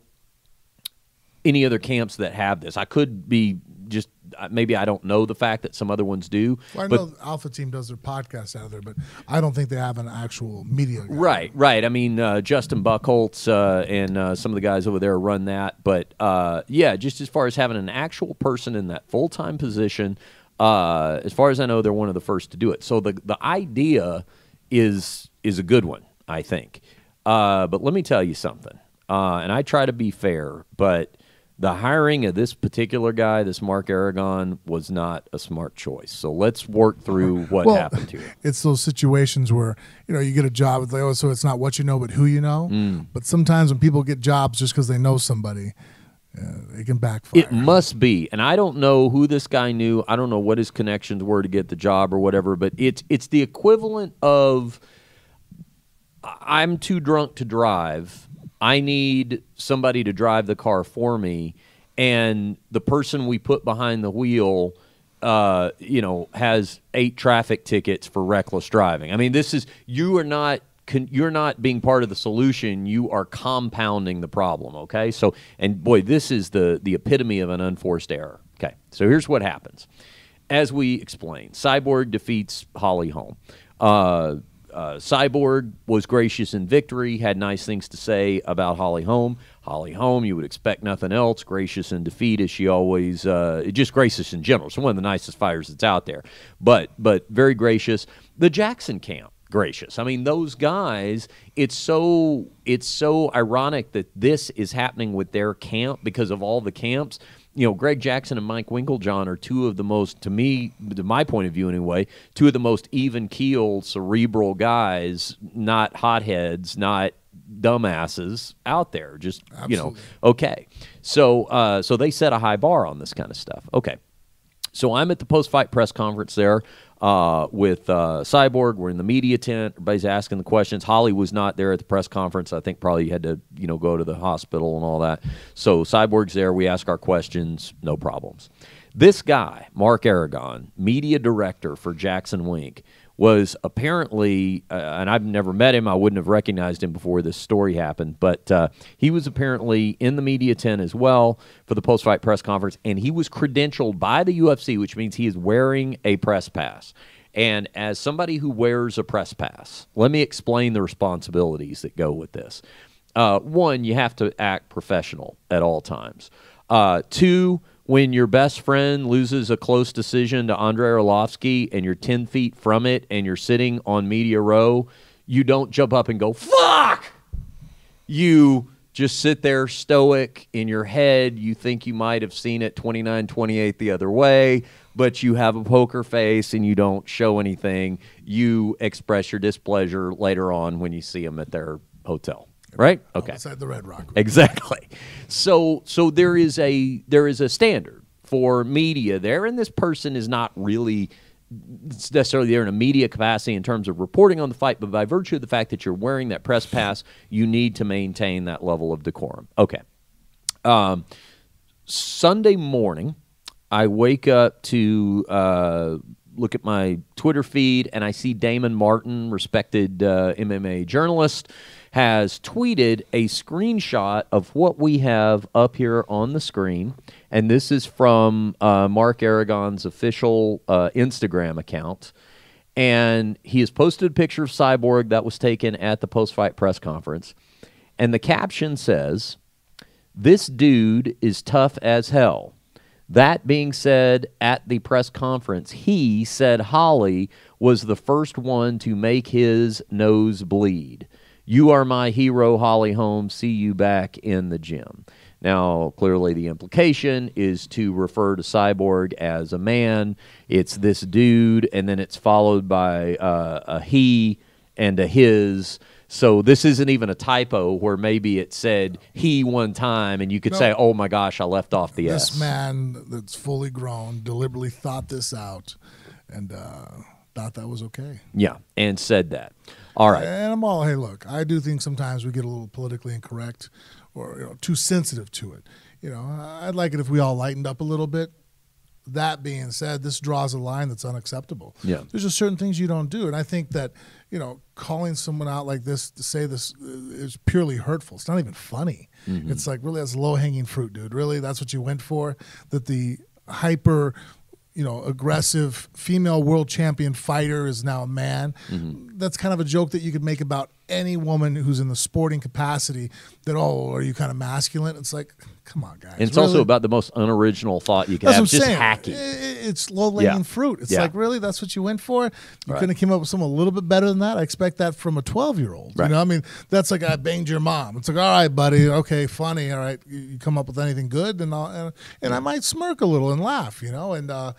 any other camps that have this. I could be just, maybe I don't know the fact that some other ones do. Well, I know Alpha Team does their podcast out of there, but I don't think they have an actual media guy. Right. I mean, Justin Buchholz and some of the guys over there run that. But, yeah, just as far as having an actual person in that full-time position, as far as I know, they're one of the first to do it. So the idea is a good one, I think. But let me tell you something, and I try to be fair, but the hiring of this particular guy, this Mark Aragon, was not a smart choice. So let's work through what happened here. It's those situations where, you know, you get a job, it's like, oh, so it's not what you know, but who you know. But sometimes when people get jobs just because they know somebody, it can backfire. It must be. And I don't know who this guy knew. I don't know what his connections were to get the job or whatever, but it's the equivalent of, I'm too drunk to drive. I need somebody to drive the car for me, and the person we put behind the wheel, you know, has 8 traffic tickets for reckless driving. I mean, you're not being part of the solution. You are compounding the problem. Okay, so, and boy, this is the epitome of an unforced error. Okay, so here's what happens. As we explained, Cyborg defeats Holly Holm. Cyborg was gracious in victory, had nice things to say about Holly Holm. Holly Holm, you would expect nothing else, gracious in defeat, as she always, just gracious in general. So one of the nicest fighters that's out there, but very gracious. The Jackson camp, gracious. I mean, those guys, it's so ironic that this is happening with their camp because of all the camps. You know, Greg Jackson and Mike Winklejohn are two of the most, to me, to my point of view anyway, two of the most even-keeled, cerebral guys, not hotheads, not dumbasses out there. Just, Absolutely. You know, okay. So they set a high bar on this kind of stuff. Okay. So I'm at the post-fight press conference there with Cyborg. We're in the media tent. Everybody's asking the questions. Holly was not there at the press conference. I think probably had to, you know, go to the hospital and all that. So Cyborg's there. We ask our questions. No problems. This guy, Mark Aragon, media director for JacksonWink, was apparently, and I've never met him, I wouldn't have recognized him before this story happened, but he was apparently in the media tent as well for the post-fight press conference, and he was credentialed by the UFC, which means he is wearing a press pass. And as somebody who wears a press pass, let me explain the responsibilities that go with this. One, you have to act professional at all times. Two, when your best friend loses a close decision to Andrei Arlovsky and you're 10 feet from it and you're sitting on media row, you don't jump up and go, fuck! You just sit there stoic in your head. You think you might have seen it 29-28 the other way, but you have a poker face and you don't show anything. You express your displeasure later on when you see them at their hotel. Right? Okay. Outside the Red Rock. Exactly. So there is a standard for media there, and this person is not really necessarily there in a media capacity in terms of reporting on the fight, but by virtue of the fact that you're wearing that press pass, you need to maintain that level of decorum. Okay. Sunday morning, I wake up to look at my Twitter feed, and I see Damon Martin, respected MMA journalist, has tweeted a screenshot of what we have up here on the screen, and this is from Mark Aragon's official Instagram account, and he has posted a picture of Cyborg that was taken at the post-fight press conference, and the caption says, "This dude is tough as hell." That being said, at the press conference, he said Holly was the first one to make his nose bleed. "You are my hero, Holly Holm. See you back in the gym." Now, clearly the implication is to refer to Cyborg as a man. It's this dude, and then it's followed by a he and a his. So this isn't even a typo where maybe it said he one time, and you could say, oh, my gosh, I left off the S. This man that's fully grown deliberately thought this out and thought that was okay. Yeah, and said that. All right. And I'm all, hey, look, I do think sometimes we get a little politically incorrect or too sensitive to it. I'd like it if we all lightened up a little bit. That being said, this draws a line that's unacceptable. Yeah. There's just certain things you don't do. And I think that, calling someone out like this to say this is purely hurtful. It's not even funny. Mm-hmm. It's like, really, that's low-hanging fruit, dude. Really, that's what you went for? That the hyper aggressive female world champion fighter is now a man. Mm-hmm. That's kind of a joke that you could make about any woman who's in the sporting capacity that, are you kind of masculine? It's like, come on, guys. And it's also about the most unoriginal thought you can have, just hacky. It's low-hanging fruit. It's like, really? That's what you went for? You couldn't have come up with something a little bit better than that? I expect that from a 12-year-old. Right. That's like, I banged your mom. It's like, all right, buddy. Okay, funny. All right. You come up with anything good? And I might smirk a little and laugh, and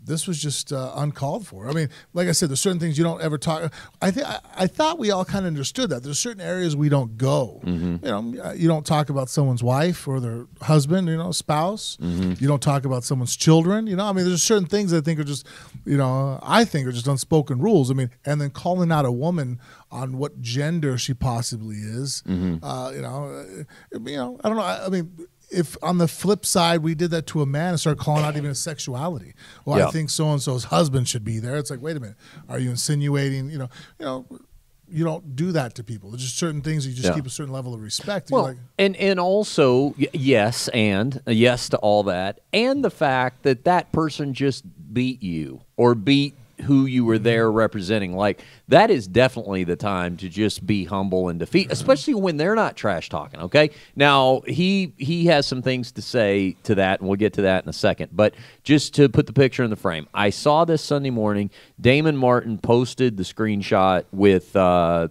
this was just uncalled for. I mean, like I said, there's certain things you don't ever talk. I thought we all kind of understood that. There's certain areas we don't go. Mm-hmm. You don't talk about someone's wife or their husband, spouse. Mm-hmm. You don't talk about someone's children. There's certain things I think are just, unspoken rules. And then calling out a woman on what gender she possibly is. Mm-hmm. I don't know. If on the flip side we did that to a man and started calling out even his sexuality, I think so-and-so's husband should be there. It's like, wait a minute, are you insinuating? You don't do that to people. There's just certain things you just keep a certain level of respect. Well, and also yes to all that, and the fact that person just beat you or beat who you were there representing. Like, that is definitely the time to just be humble and defeat, especially when they're not trash talking, okay? Now, he has some things to say to that, and we'll get to that in a second. But just to put the picture in the frame, I saw this Sunday morning. Damon Martin posted the screenshot with a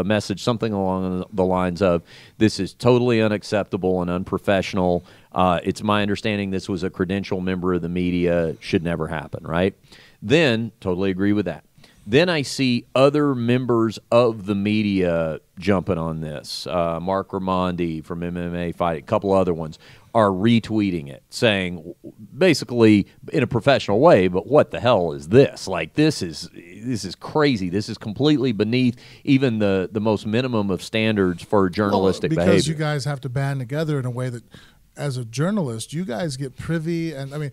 message, something along the lines of, "This is totally unacceptable and unprofessional. It's my understanding this was a credentialed member of the media. Should never happen," right? Then, totally agree with that. Then I see other members of the media jumping on this. Mark Raimondi from MMA Fight, a couple other ones, are retweeting it, saying basically in a professional way, but what the hell is this? Like, this is crazy. This is completely beneath even the most minimum of standards for journalistic behavior. Because you guys have to band together in a way that, as a journalist, you guys get privy, and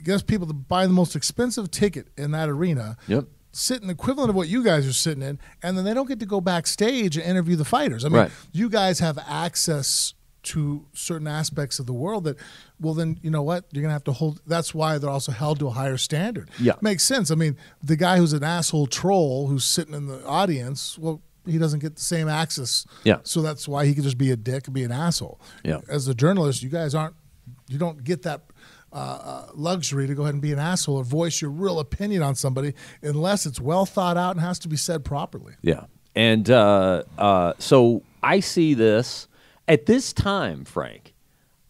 guess people that buy the most expensive ticket in that arena sit in the equivalent of what you guys are sitting in, and then they don't get to go backstage and interview the fighters. You guys have access to certain aspects of the world that, well, then, you know what? You're going to have to hold. That's why they're also held to a higher standard. Yeah. Makes sense. The guy who's an asshole troll who's sitting in the audience, well, he doesn't get the same access. Yeah. So that's why he could just be a dick and be an asshole. Yeah. As a journalist, you don't get that luxury to go ahead and be an asshole or voice your real opinion on somebody unless it's well thought out and has to be said properly. Yeah. And so I see this at this time, Frank.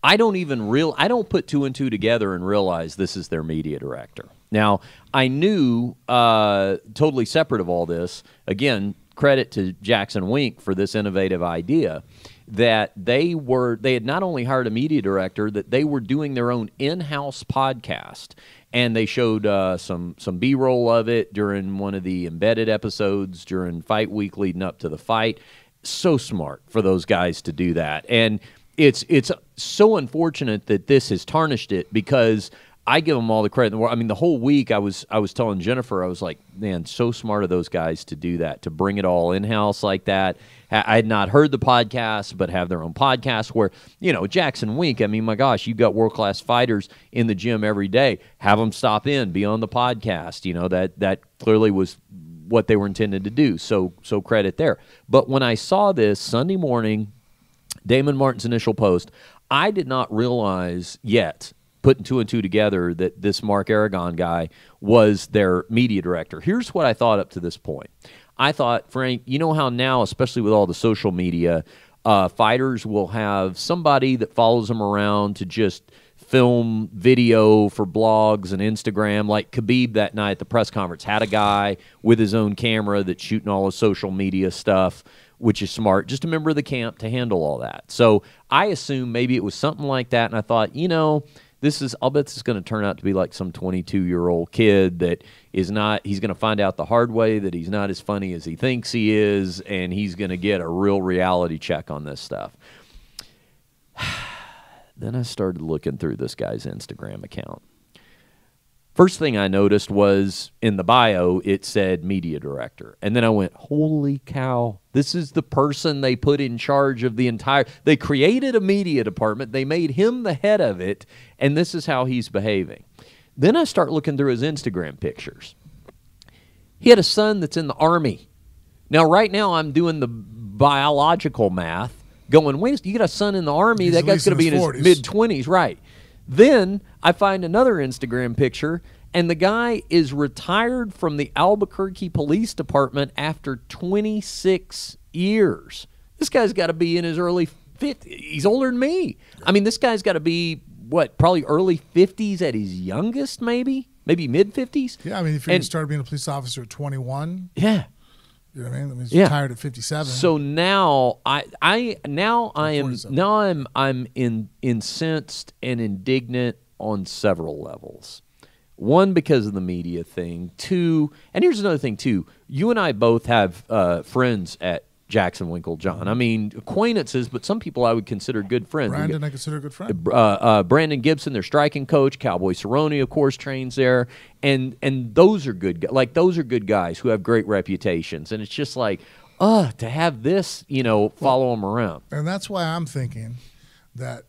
I don't put two and two together and realize this is their media director. Now, I knew, totally separate of all this, again, credit to JacksonWink for this innovative idea, that they had not only hired a media director, that they were doing their own in-house podcast. And they showed some B-roll of it during one of the embedded episodes during Fight Week leading up to the fight. So smart for those guys to do that. And it's so unfortunate that this has tarnished it, because I give them all the credit in the world. The whole week I was telling Jennifer, I was like, man, so smart of those guys to do that, to bring it all in-house like that. I had not heard the podcast, but have their own podcast where, JacksonWink, my gosh, you've got world-class fighters in the gym every day. Have them stop in, be on the podcast. That clearly was what they were intended to do. So credit there. But when I saw this Sunday morning, Damon Martin's initial post, I did not realize yet, putting two and two together, that this Mark Aragon guy was their media director. Here's what I thought up to this point. I thought, Frank, you know how now, especially with all the social media, fighters will have somebody that follows them around to just film video for blogs and Instagram. Like Khabib that night at the press conference had a guy with his own camera that's shooting all his social media stuff, which is smart, just a member of the camp to handle all that. So I assumed maybe it was something like that, and I thought, I'll bet this is going to turn out to be like some 22-year-old kid that is not, he's going to find out the hard way that he's not as funny as he thinks he is, and he's going to get a real reality check on this stuff. Then I started looking through this guy's Instagram account. First thing I noticed was in the bio, it said media director. And then I went, holy cow, this is the person they put in charge of the entire, they created a media department, they made him the head of it, and this is how he's behaving. Then I start looking through his Instagram pictures. He had a son that's in the Army. Now, right now, I'm doing the biological math, going, wait, you got a son in the Army, that guy's going to be in his mid-20s, right. Then I find another Instagram picture, and the guy is retired from the Albuquerque Police Department after 26 years. This guy's got to be in his early 50s. He's older than me. I mean, this guy's got to be, probably early 50s at his youngest, maybe mid-50s? Yeah, I mean, if you started being a police officer at 21. Yeah. You know what I mean? He's retired at 57. So now I'm incensed and indignant on several levels. One, because of the media thing. Two, and here's another thing too. You and I both have friends at JacksonWink, John. I mean, acquaintances, but some people I would consider good friends. Brandon, I consider a good friend. Brandon Gibson, their striking coach. Cowboy Cerrone, of course, trains there. And those are good guys. Like, those are good guys who have great reputations. And it's just like, to have this, follow them around. And that's why I'm thinking that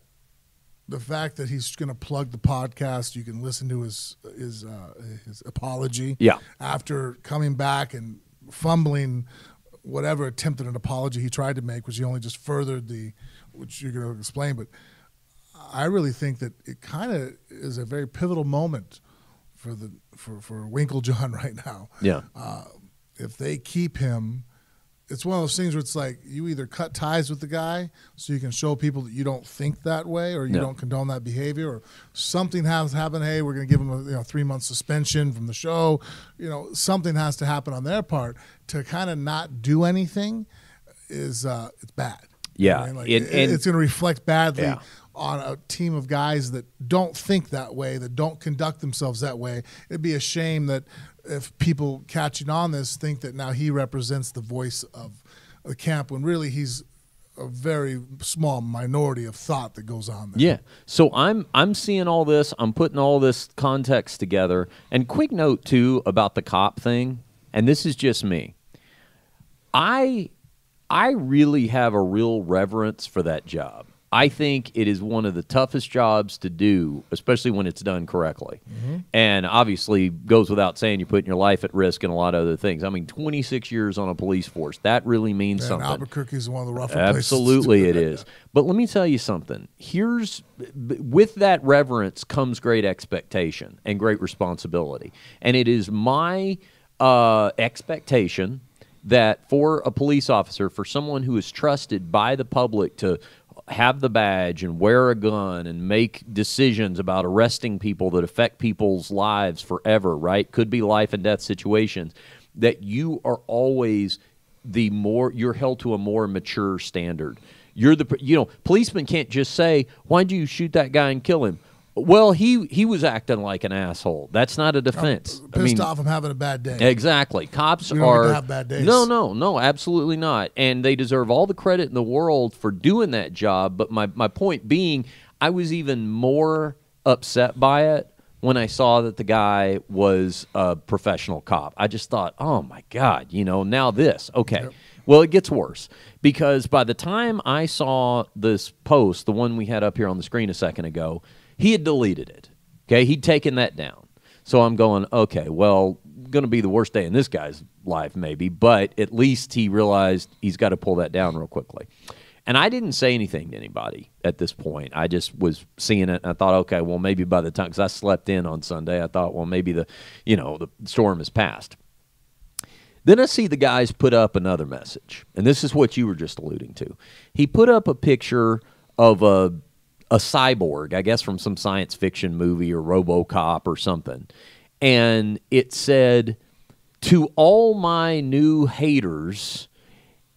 the fact that he's going to plug the podcast, you can listen to his apology. Yeah. After coming back and fumbling whatever attempt at an apology he tried to make, which he only just furthered which you're going to explain. But I really think that it kind of is a very pivotal moment for Winkle John right now. Yeah. If they keep him, it's one of those things where it's like you either cut ties with the guy so you can show people that you don't think that way or you don't condone that behavior, or something has happened. Hey, we're going to give him a 3-month suspension from the show. Something has to happen on their part to kind of not do anything. It's bad. Yeah, it's going to reflect badly on a team of guys that don't think that way, that don't conduct themselves that way. It'd be a shame that if people catching on this think that now he represents the voice of the camp, when really he's a very small minority of thought that goes on there. Yeah. So I'm seeing all this. I'm putting all this context together. And quick note, too, about the cop thing, and this is just me. I really have a real reverence for that job. I think it is one of the toughest jobs to do, especially when it's done correctly. Mm-hmm. And obviously goes without saying, you're putting your life at risk and a lot of other things. I mean, 26 years on a police force, that really means something. Albuquerque is one of the rougher Absolutely places. It is. But let me tell you something. With that reverence comes great expectation and great responsibility. And it is my expectation that for a police officer, for someone who is trusted by the public to have the badge and wear a gun and make decisions about arresting people that affect people's lives forever, right? Could be life and death situations, that you are always you're held to a more mature standard. Policemen can't just say, why'd you shoot that guy and kill him? Well, he was acting like an asshole. That's not a defense. Pissed off, I'm having a bad day. Exactly. Cops don't are have bad days. No, absolutely not. And they deserve all the credit in the world for doing that job. But my point being, I was even more upset by it when I saw that the guy was a professional cop. I just thought, oh my God, now this. Okay. Yep. Well, it gets worse, because by the time I saw this post, the one we had up here on the screen a second ago, he had deleted it. Okay, he'd taken that down. So I'm going, okay, well, going to be the worst day in this guy's life maybe, but at least he realized he's got to pull that down real quickly. And I didn't say anything to anybody at this point. I just was seeing it, and I thought, okay, well, maybe by the time, because I slept in on Sunday, I thought, well, maybe the storm has passed. Then I see the guys put up another message, and this is what you were just alluding to. He put up a picture of a cyborg, I guess from some science fiction movie or RoboCop or something, and it said, "To all my new haters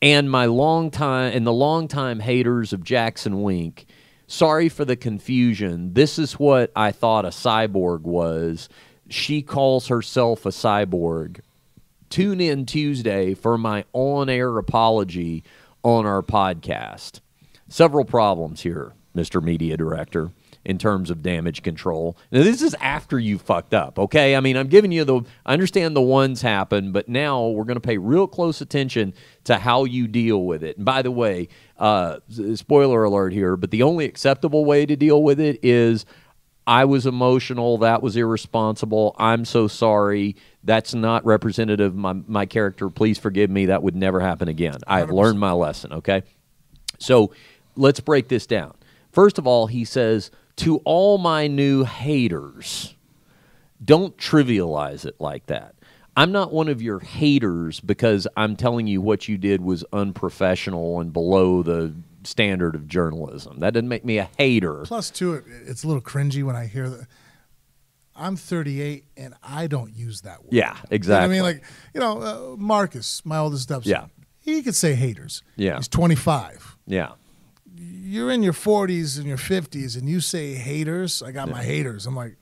and the longtime haters of JacksonWink, sorry for the confusion. This is what I thought a cyborg was. She calls herself a cyborg. Tune in Tuesday for my on-air apology on our podcast." Several problems here, Mr. Media Director, in terms of damage control. Now, this is after you fucked up, okay? I mean, I'm giving you I understand the ones happen, but now we're going to pay real close attention to how you deal with it. And by the way, spoiler alert here, but the only acceptable way to deal with it is, I was emotional, that was irresponsible, I'm so sorry, that's not representative of my character, please forgive me, that would never happen again. I've learned my lesson, okay? So let's break this down. First of all, he says, "To all my new haters." Don't trivialize it like that. I'm not one of your haters because I'm telling you what you did was unprofessional and below the standard of journalism. That doesn't make me a hater. Plus, too, it's a little cringy when I hear that. I'm 38 and I don't use that word. Yeah, exactly. You know what I mean? Like, Marcus, my oldest stepson. Yeah. He could say haters. Yeah. He's 25. Yeah. You're in your 40s and your 50s and you say haters. I got my haters. I'm like,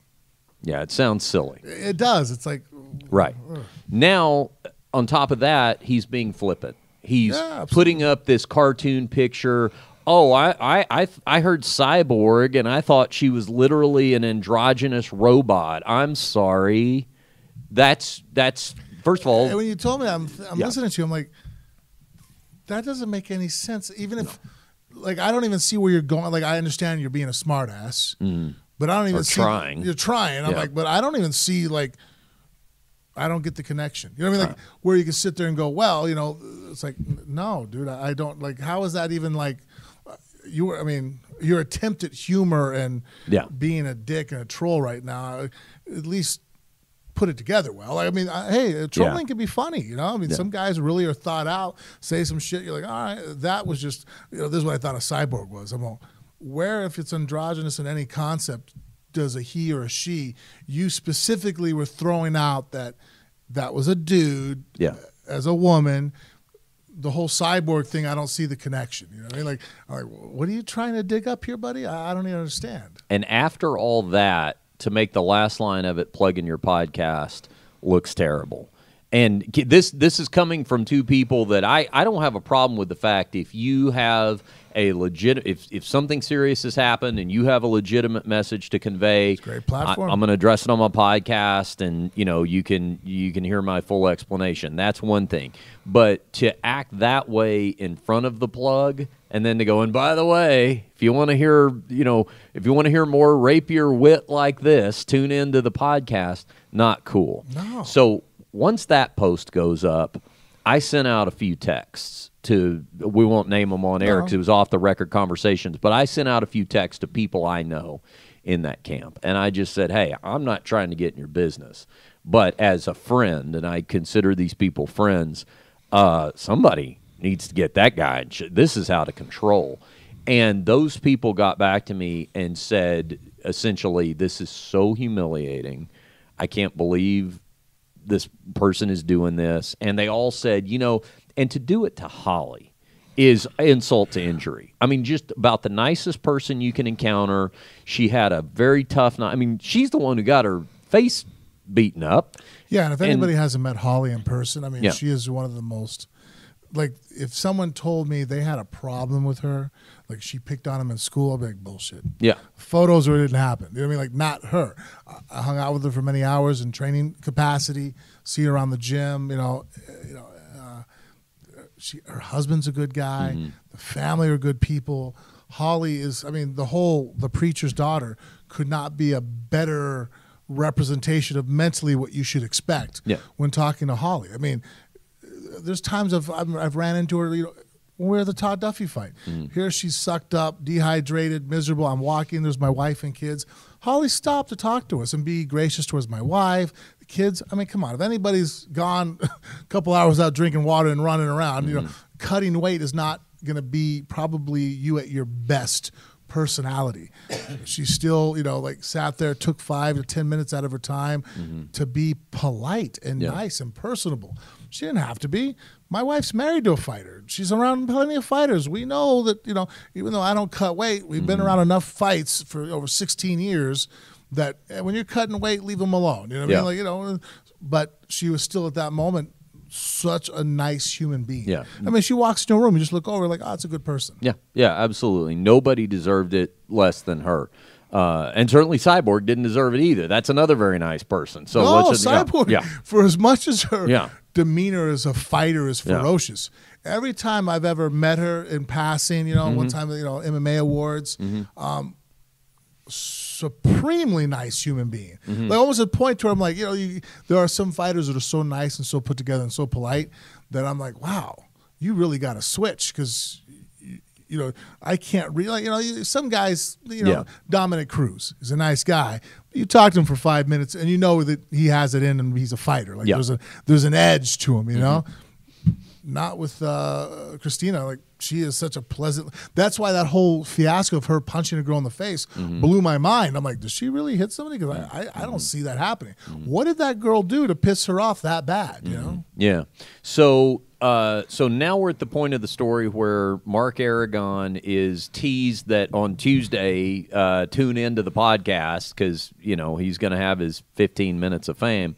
yeah, it sounds silly. It does. It's like, right. Now, on top of that, he's being flippant. He's putting up this cartoon picture. Oh, I heard cyborg, and I thought she was literally an androgynous robot. I'm sorry. That's first of all. And when you told me, I'm listening to you. I'm like, that doesn't make any sense. Even if, like, I don't even see where you're going. Like, I understand you're being a smart ass, but I don't even see trying. You're trying. I'm like, but I don't even see, like, I don't get the connection. You know what I mean? Like, where you can sit there and go, well, it's like, no, dude, I don't, like, how is that even, like, your attempt at humor and being a dick and a troll right now, at least put it together well. Like, I mean, hey, trolling can be funny, I mean, some guys really are thought out, say some shit, you're like, all right, that was just, this is what I thought a cyborg was. I'm all, where, if it's androgynous in any concept, does a he or a she, you specifically were throwing out that was a dude as a woman. The whole cyborg thing, I don't see the connection. You know what I mean? Like, what are you trying to dig up here, buddy? I don't even understand. And after all that, to make the last line of it plug in your podcast looks terrible. And this is coming from two people that I don't have a problem with the fact if you have a legit if something serious has happened and you have a legitimate message to convey, it's a great platform. I'm going to address it on my podcast, and you can hear my full explanation. That's one thing. But to act that way in front of the plug and then to go, and by the way, if you want to hear more rapier wit like this, tune into the podcast. Not cool. No. So once that post goes up, I sent out a few texts to, we won't name them on air because it was off the record conversations, but I sent out a few texts to people I know in that camp. And I just said, hey, I'm not trying to get in your business, but as a friend, and I consider these people friends, somebody needs to get that guy. This is out of control. And those people got back to me and said, essentially, this is so humiliating. I can't believe this person is doing this. And they all said, and to do it to Holly is insult to injury. I mean, just about the nicest person you can encounter. She had a very tough night. I mean, she's the one who got her face beaten up. Yeah, and if anybody hasn't met Holly in person, I mean, she is one of the most, like, if someone told me they had a problem with her, like she picked on him in school, I'd be like, bullshit. Yeah. Photos where it didn't happen. You know what I mean? Like, not her. I hung out with her for many hours in training capacity, see her around the gym, her husband's a good guy. Mm-hmm. The family are good people. Holly is, I mean, the preacher's daughter could not be a better representation of mentally what you should expect when talking to Holly. I mean, there's times I've ran into her, when we were at the Todd Duffy fight. Mm. Here she's sucked up, dehydrated, miserable. I'm walking. There's my wife and kids. Holly stopped to talk to us and be gracious towards my wife, the kids, I mean, come on. If anybody's gone a couple hours out drinking water and running around, you know, cutting weight is not going to be probably you at your best personality. She still, you know, like sat there, took 5 to 10 minutes out of her time to be polite and nice and personable. She didn't have to be. My wife's married to a fighter. She's around plenty of fighters. We know that, you know, even though I don't cut weight, we've been around enough fights for over 16 years that when you're cutting weight, leave them alone. You know what I mean? Like, you know, but she was still at that moment such a nice human being. Yeah. I mean, she walks into a room, you just look over like, oh, it's a good person. Yeah, yeah, absolutely. Nobody deserved it less than her. And certainly Cyborg didn't deserve it either. That's another very nice person. So Cyborg, for as much as her demeanor as a fighter is ferocious, every time I've ever met her in passing, you know, one time, you know, MMA awards, supremely nice human being. Like almost a point to where I'm like, you know, there are some fighters that are so nice and so put together and so polite that I'm like, wow, you really got to switch because, you know, I can't really, like, you know, some guys, you know, Dominic Cruz is a nice guy. You talk to him for 5 minutes and you know that he has it in and he's a fighter. Like there's an edge to him, you know. Not with Christina. Like, she is such a pleasant. That's why that whole fiasco of her punching a girl in the face blew my mind. I'm like, does she really hit somebody? Because I don't see that happening. What did that girl do to piss her off that bad? You know? Yeah. So now we're at the point of the story where Mark Aragon is teased that on Tuesday, tune into the podcast because, you know, he's going to have his 15 minutes of fame,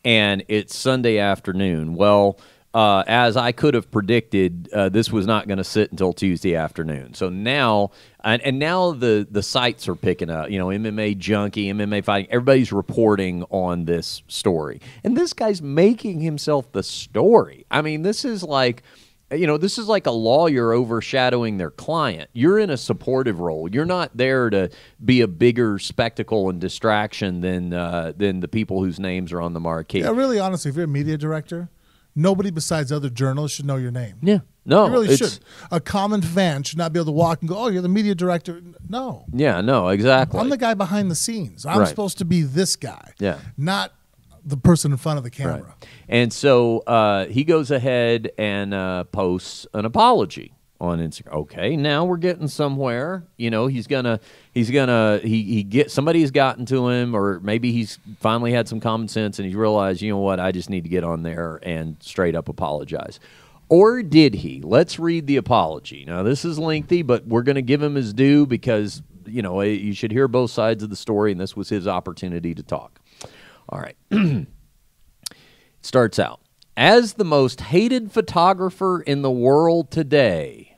and it's Sunday afternoon. Well, as I could have predicted, this was not going to sit until Tuesday afternoon. So now, and now the sites are picking up. You know, MMA Junkie, MMA Fighting, everybody's reporting on this story. And this guy's making himself the story. I mean, this is like, you know, this is like a lawyer overshadowing their client. You're in a supportive role. You're not there to be a bigger spectacle and distraction than the people whose names are on the marquee. Yeah, really, honestly, if you're a media director, nobody besides other journalists should know your name. Yeah. No. You really should. A common fan should not be able to walk and go, oh, you're the media director. No. Yeah, no, exactly. I'm the guy behind the scenes. I'm supposed to be this guy. Yeah. Not the person in front of the camera. Right. And so he goes ahead and posts an apology on Instagram. Okay, now we're getting somewhere. You know, somebody's gotten to him, or maybe he's finally had some common sense and he's realized, you know what, I just need to get on there and straight up apologize. Or did he? Let's read the apology. Now, this is lengthy, but we're going to give him his due because, you know, you should hear both sides of the story, and this was his opportunity to talk. All right. It starts out. As the most hated photographer in the world today,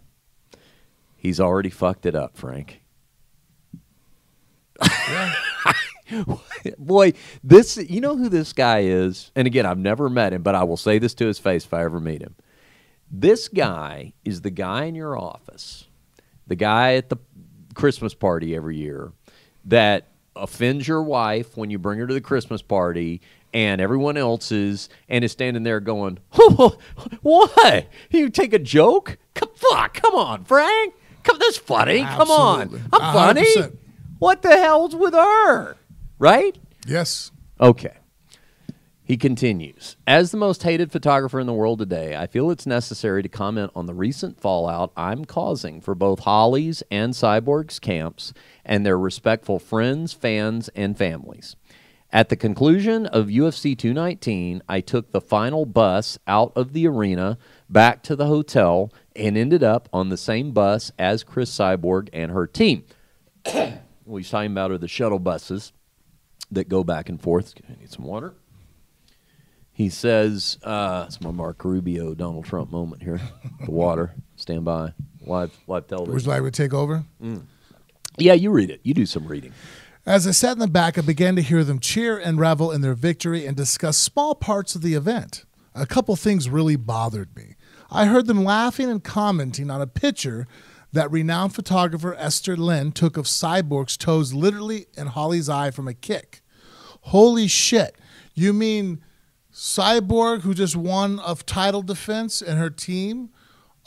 he's already fucked it up, Frank. Yeah. Boy, this, you know who this guy is? And again, I've never met him, but I will say this to his face if I ever meet him. This guy is the guy in your office, the guy at the Christmas party every year that offends your wife when you bring her to the Christmas party and everyone else's, and is standing there going, what? You take a joke? Come on, Frank. That's funny. Absolutely. Come on. I'm funny. 100%. What the hell's with her? Right? Yes. Okay. He continues. As the most hated photographer in the world today, I feel it's necessary to comment on the recent fallout I'm causing for both Holly's and Cyborg's camps and their respectful friends, fans, and families. At the conclusion of UFC 219, I took the final bus out of the arena back to the hotel and ended up on the same bus as Chris Cyborg and her team. What he's talking about are the shuttle buses that go back and forth. I need some water. He says, it's my Mark Rubio, Donald Trump moment here. The water. Stand by. Live television. Would you like me to take over? Yeah, you read it. You do some reading. As I sat in the back, I began to hear them cheer and revel in their victory and discuss small parts of the event. A couple things really bothered me. I heard them laughing and commenting on a picture that renowned photographer Esther Lynn took of Cyborg's toes literally in Holly's eye from a kick. Holy shit. You mean Cyborg, who just won a title defense, and her team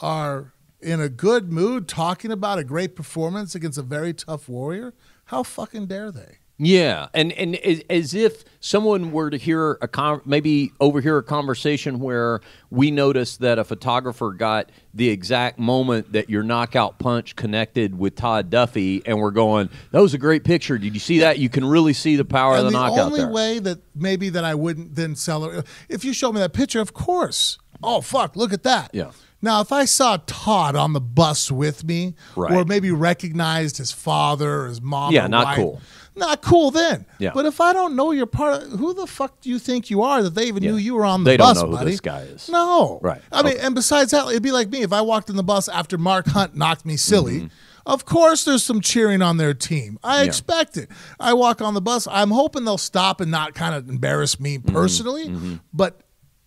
are in a good mood talking about a great performance against a very tough warrior? How fucking dare they? Yeah, and as if someone were to hear maybe overhear a conversation where we noticed that a photographer got the exact moment that your knockout punch connected with Todd Duffy, and we're going, that was a great picture. Did you see that? You can really see the power of the knockout there. The only way that maybe that I wouldn't then sell it, if you showed me that picture, of course. Oh, fuck, look at that. Yeah. Now, if I saw Todd on the bus with me, or maybe recognized his father or his mom, not cool. Not cool then. Yeah. But if I don't know you're part of, who the fuck do you think you are that they even knew you were on the bus, They don't know buddy? who this guy is. No. Right. I mean, and besides that, it'd be like me if I walked in the bus after Mark Hunt knocked me silly. Of course there's some cheering on their team. I expect it. I walk on the bus. I'm hoping they'll stop and not kind of embarrass me personally. But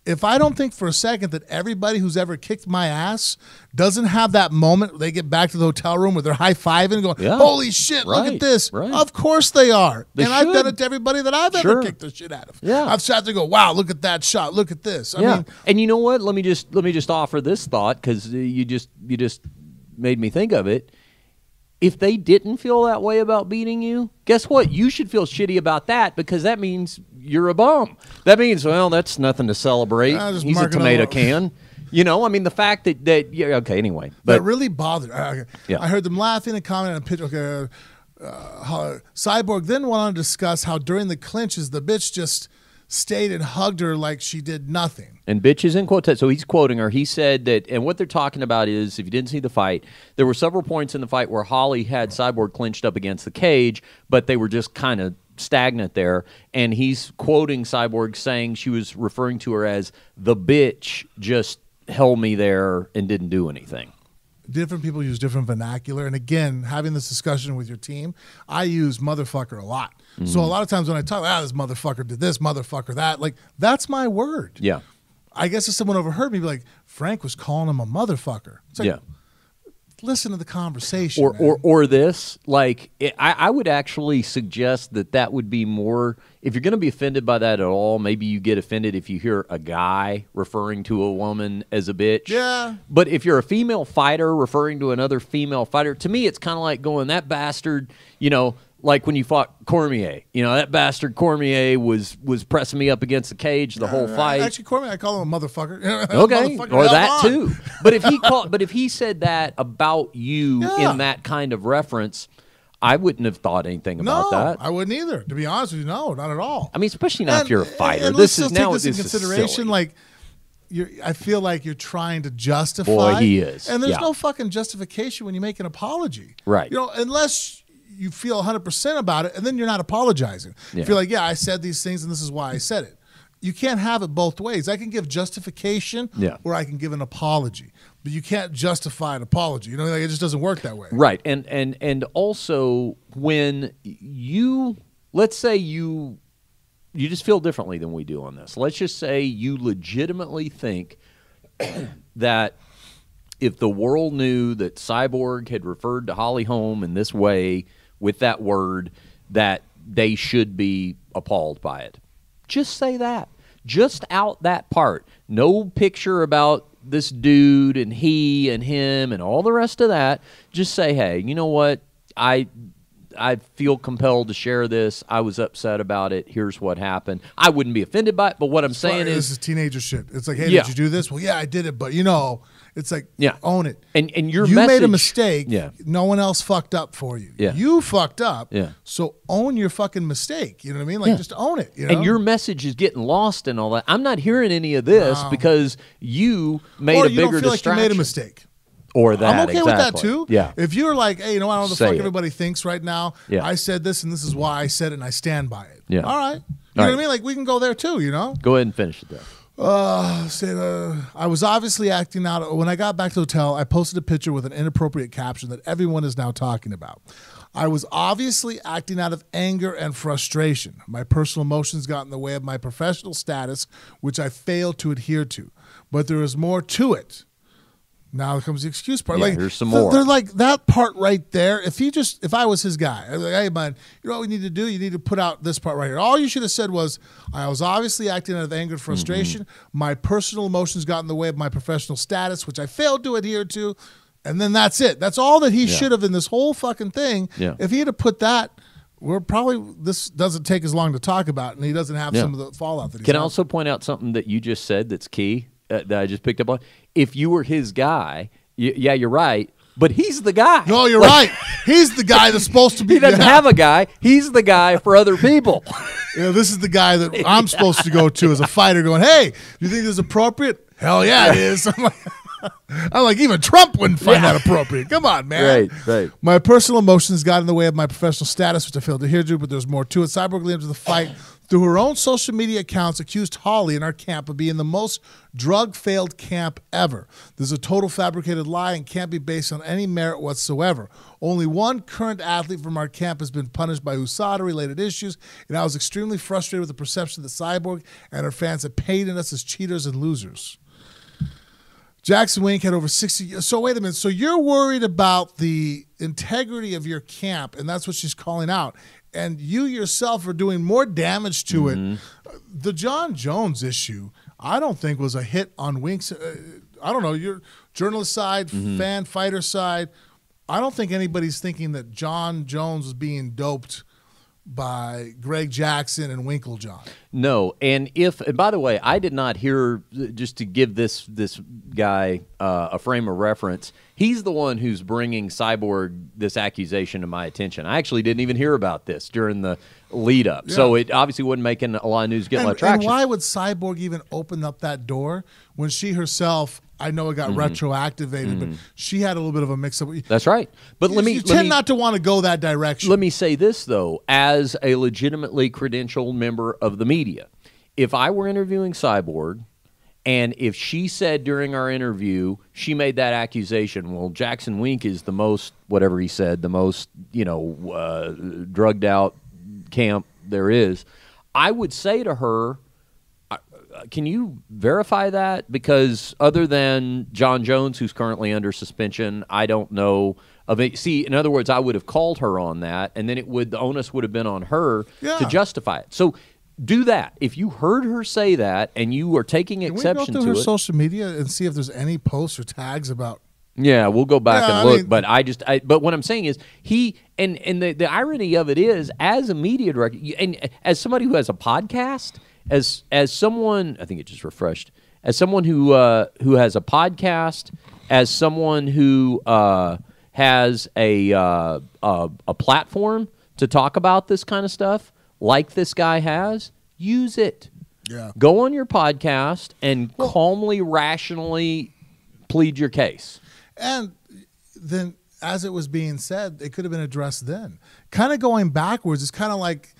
if I don't think for a second that everybody who's ever kicked my ass doesn't have that moment where they get back to the hotel room where they're high-fiving and going, holy shit, look at this. Right. Of course they are. I've done it to everybody that I've ever kicked the shit out of. Yeah. I've sat there and go, wow, look at that shot. Look at this. I mean, and you know what? Let me just offer this thought because you just made me think of it. If they didn't feel that way about beating you, guess what? You should feel shitty about that because that means you're a bum. That means, well, that's nothing to celebrate. He's a tomato can. You know, I mean, the fact that okay, anyway. But that really bothered. I heard them laughing and commenting on a picture. Cyborg then went on to discuss how during the clinches, the bitch just stayed and hugged her like she did nothing. And bitch is in quotes. So he's quoting her. He said that, and what they're talking about is, if you didn't see the fight, there were several points in the fight where Holly had Cyborg clinched up against the cage, but they were just kind of stagnant there. And he's quoting Cyborg saying she was referring to her as the bitch just held me there and didn't do anything. Different people use different vernacular. And again, having this discussion with your team, I use motherfucker a lot. So a lot of times when I talk, this motherfucker did this, motherfucker that, like, that's my word. Yeah. I guess if someone overheard me, be like, Frank was calling him a motherfucker. It's like, listen to the conversation. Or this, like, I would actually suggest that would be more, if you're going to be offended by that at all, maybe you get offended if you hear a guy referring to a woman as a bitch. Yeah. But if you're a female fighter referring to another female fighter, to me it's kind of like going, that bastard, you know, like when you fought Cormier. You know, that bastard Cormier was pressing me up against the cage the whole fight. Actually, Cormier, I call him a motherfucker. Okay, or that too. But if he said that about you in that kind of reference, I wouldn't have thought anything about that. I wouldn't either. To be honest with you, no, not at all. I mean, especially not if you're a fighter. This is now this in consideration. Like, I feel like you're trying to justify. Boy, he is. And there's no fucking justification when you make an apology, right? You know, unless you feel 100% about it, and then you're not apologizing. If you're like, I said these things, and this is why I said it. You can't have it both ways. I can give justification, or I can give an apology, but you can't justify an apology. You know, like, it just doesn't work that way. Right, and also when let's say you just feel differently than we do on this. Let's just say you legitimately think that if the world knew that Cyborg had referred to Holly Holm in this way with that word, that they should be appalled by it. Just say that. Just out that part. No picture about this dude and he and him and all the rest of that. Just say, hey, you know what? I feel compelled to share this. I was upset about it. Here's what happened. I wouldn't be offended by it, but what I'm saying is... This is teenager shit. It's like, hey, did you do this? Well, yeah, I did it, but, you know... It's like, own it. And you made a mistake. No one else fucked up for you. You fucked up. So own your fucking mistake. You know what I mean? Like, just own it. You know? And your message is getting lost and all that. I'm not hearing any of this because you made a bigger distraction. Or you don't feel like you made a mistake. Or that. I'm okay with that too. Yeah. If you're like, hey, you know what? I don't know what the fuck everybody thinks right now. I said this and this is why I said it and I stand by it. Yeah. All right. You know what I mean? Like, we can go there too, you know? Go ahead and finish it there. I was obviously acting out. When I got back to the hotel, I posted a picture with an inappropriate caption that everyone is now talking about. I was obviously acting out of anger and frustration. My personal emotions got in the way of my professional status, which I failed to adhere to. But there is more to it. Now comes the excuse part. Yeah, like, there's some more. They're like that part right there. If I was his guy, I'd be like, hey man, you know what we need to do? You need to put out this part right here. All you should have said was, I was obviously acting out of anger and frustration. My personal emotions got in the way of my professional status, which I failed to adhere to. And then that's it. That's all that he should have in this whole fucking thing. If he had put that this doesn't take as long to talk about, and he doesn't have some of the fallout that he's Can I also point out something that you just said that's key that I just picked up on? If you were his guy, yeah, you're right, but he's the guy. No, you're right. He's the guy that's supposed to be. He doesn't have a guy. He's the guy for other people. This is the guy that I'm supposed to go to as a fighter going, hey, do you think this is appropriate? Hell yeah, it is. I'm like, even Trump wouldn't find that appropriate. Come on, man. Right. My personal emotions got in the way of my professional status, which I failed to adhere to, but there's more to it. Cyborg led into the fight through her own social media accounts, accused Holly in our camp of being the most drug-failed camp ever. This is a total fabricated lie and can't be based on any merit whatsoever. Only one current athlete from our camp has been punished by USADA-related issues, and I was extremely frustrated with the perception that Cyborg and her fans had painted us as cheaters and losers. JacksonWink had over 60. So wait a minute. So you're worried about the integrity of your camp, and that's what she's calling out. And you yourself are doing more damage to it. The Jon Jones issue, I don't think was a hit on Wink's. I don't know, your journalist side, fan fighter side. I don't think anybody's thinking that Jon Jones was being doped by Greg Jackson and Winklejohn. No, and by the way, I did not hear, just to give this guy a frame of reference, he's the one who's bringing Cyborg this accusation to my attention. I actually didn't even hear about this during the lead up, so it obviously wasn't making a lot of news, getting a lot of traction. And why would Cyborg even open up that door when she herself, I know it got retroactivated, but she had a little bit of a mix-up. That's right. But you tend not to want to go that direction. Let me say this, though, as a legitimately credentialed member of the media. If I were interviewing Cyborg, and if she said during our interview, she made that accusation, well, JacksonWink is the most, whatever he said, the most, drugged out camp there is, I would say to her, can you verify that? Because other than Jon Jones, who's currently under suspension, I don't know of it. See, in other words, I would have called her on that, and then the onus would have been on her to justify it. So do that. If you heard her say that and you are taking exception to it. Can we go through her social media and see if there's any posts or tags about? Yeah, we'll go back and look. But but what I'm saying is and the irony of it is, as a media director and as somebody who has a podcast, as someone, I think it just refreshed, as someone who has a podcast, as someone who has a platform to talk about this kind of stuff, like this guy has, use it. Yeah. Go on your podcast and calmly, rationally plead your case. And then, as it was being said, it could have been addressed then. Kind of going backwards, it's kind of like,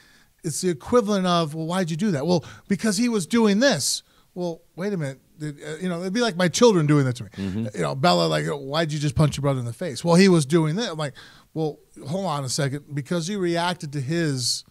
it's the equivalent of, well, why'd you do that? Well, because he was doing this. Well, wait a minute. It'd be like my children doing that to me. Bella, like, why'd you just punch your brother in the face? Well, he was doing that. I'm like, well, hold on a second. Because you reacted to his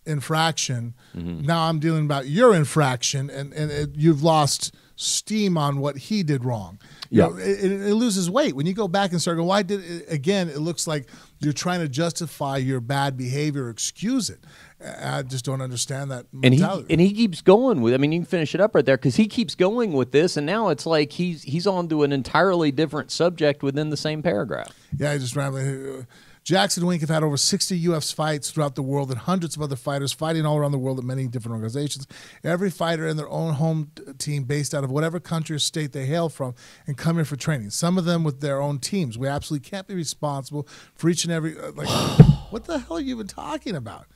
infraction, now I'm dealing about your infraction, and you've lost steam on what he did wrong. It loses weight when you go back and start going, why did it? Again, it looks like you're trying to justify your bad behavior or excuse it. I just don't understand that mentality. And he keeps going with, I mean, you can finish it up right there, because he keeps going with this, and now it's like he's on to an entirely different subject within the same paragraph. Yeah, he just rambling. JacksonWink have had over 60 UFC fights throughout the world and hundreds of other fighters fighting all around the world at many different organizations. Every fighter in their own home team based out of whatever country or state they hail from and come here for training. Some of them with their own teams. We absolutely can't be responsible for each and every what the hell are you even talking about?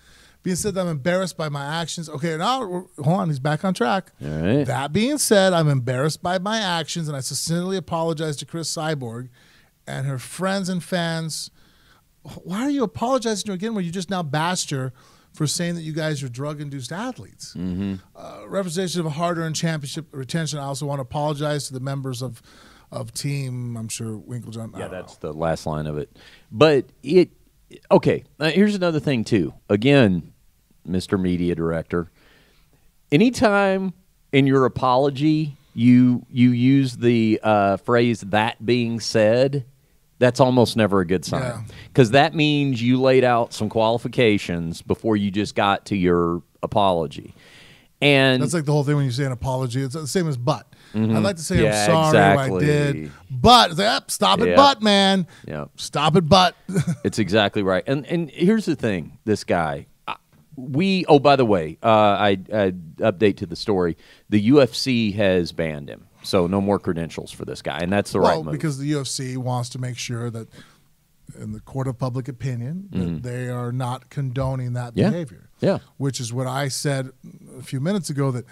Being said that I'm embarrassed by my actions. Okay, now, hold on, he's back on track. All right. That being said, I'm embarrassed by my actions, and I sincerely apologize to Chris Cyborg and her friends and fans. Why are you apologizing to her again when you just now bashed her for saying that you guys are drug-induced athletes? Representation of a hard-earned championship retention. I also want to apologize to the members of team, I'm sure, Winklejohn. Yeah, that's the last line of it. But okay, here's another thing, too. Again, Mr. Media Director, anytime in your apology you use the phrase, that being said, that's almost never a good sign, because that means you laid out some qualifications before you just got to your apology. And that's like the whole thing when you say an apology. It's the same as but. I'd like to say Yeah, I'm sorry exactly. what I did, but it's like, stop it, Yeah. but man, Yeah. stop it, but. It's exactly right. And here's the thing, this guy, oh, by the way, I update to the story. The UFC has banned him, so no more credentials for this guy, and that's the right move. Because the UFC wants to make sure that in the court of public opinion that they are not condoning that behavior. Yeah. Which is what I said a few minutes ago, that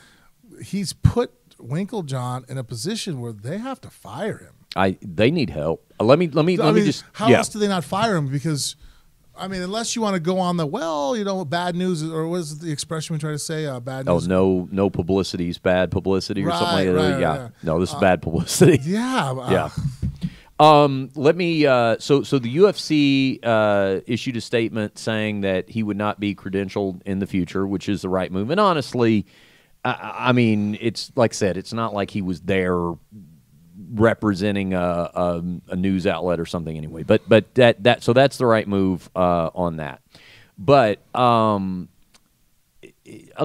he's put Winklejohn in a position where they have to fire him. They need help. Let me just. How else do they not fire him? Because, I mean, unless you want to go on the bad news, or what is the expression we try to say? Bad news. Oh, no publicity is bad publicity, or something like that. Right, yeah. No, this is bad publicity. Yeah. Yeah. Let me. So the UFC issued a statement saying that he would not be credentialed in the future, which is the right move. And honestly, I mean, it's like I said, it's not like he was there representing a news outlet or something anyway. But so that's the right move on that. But I'll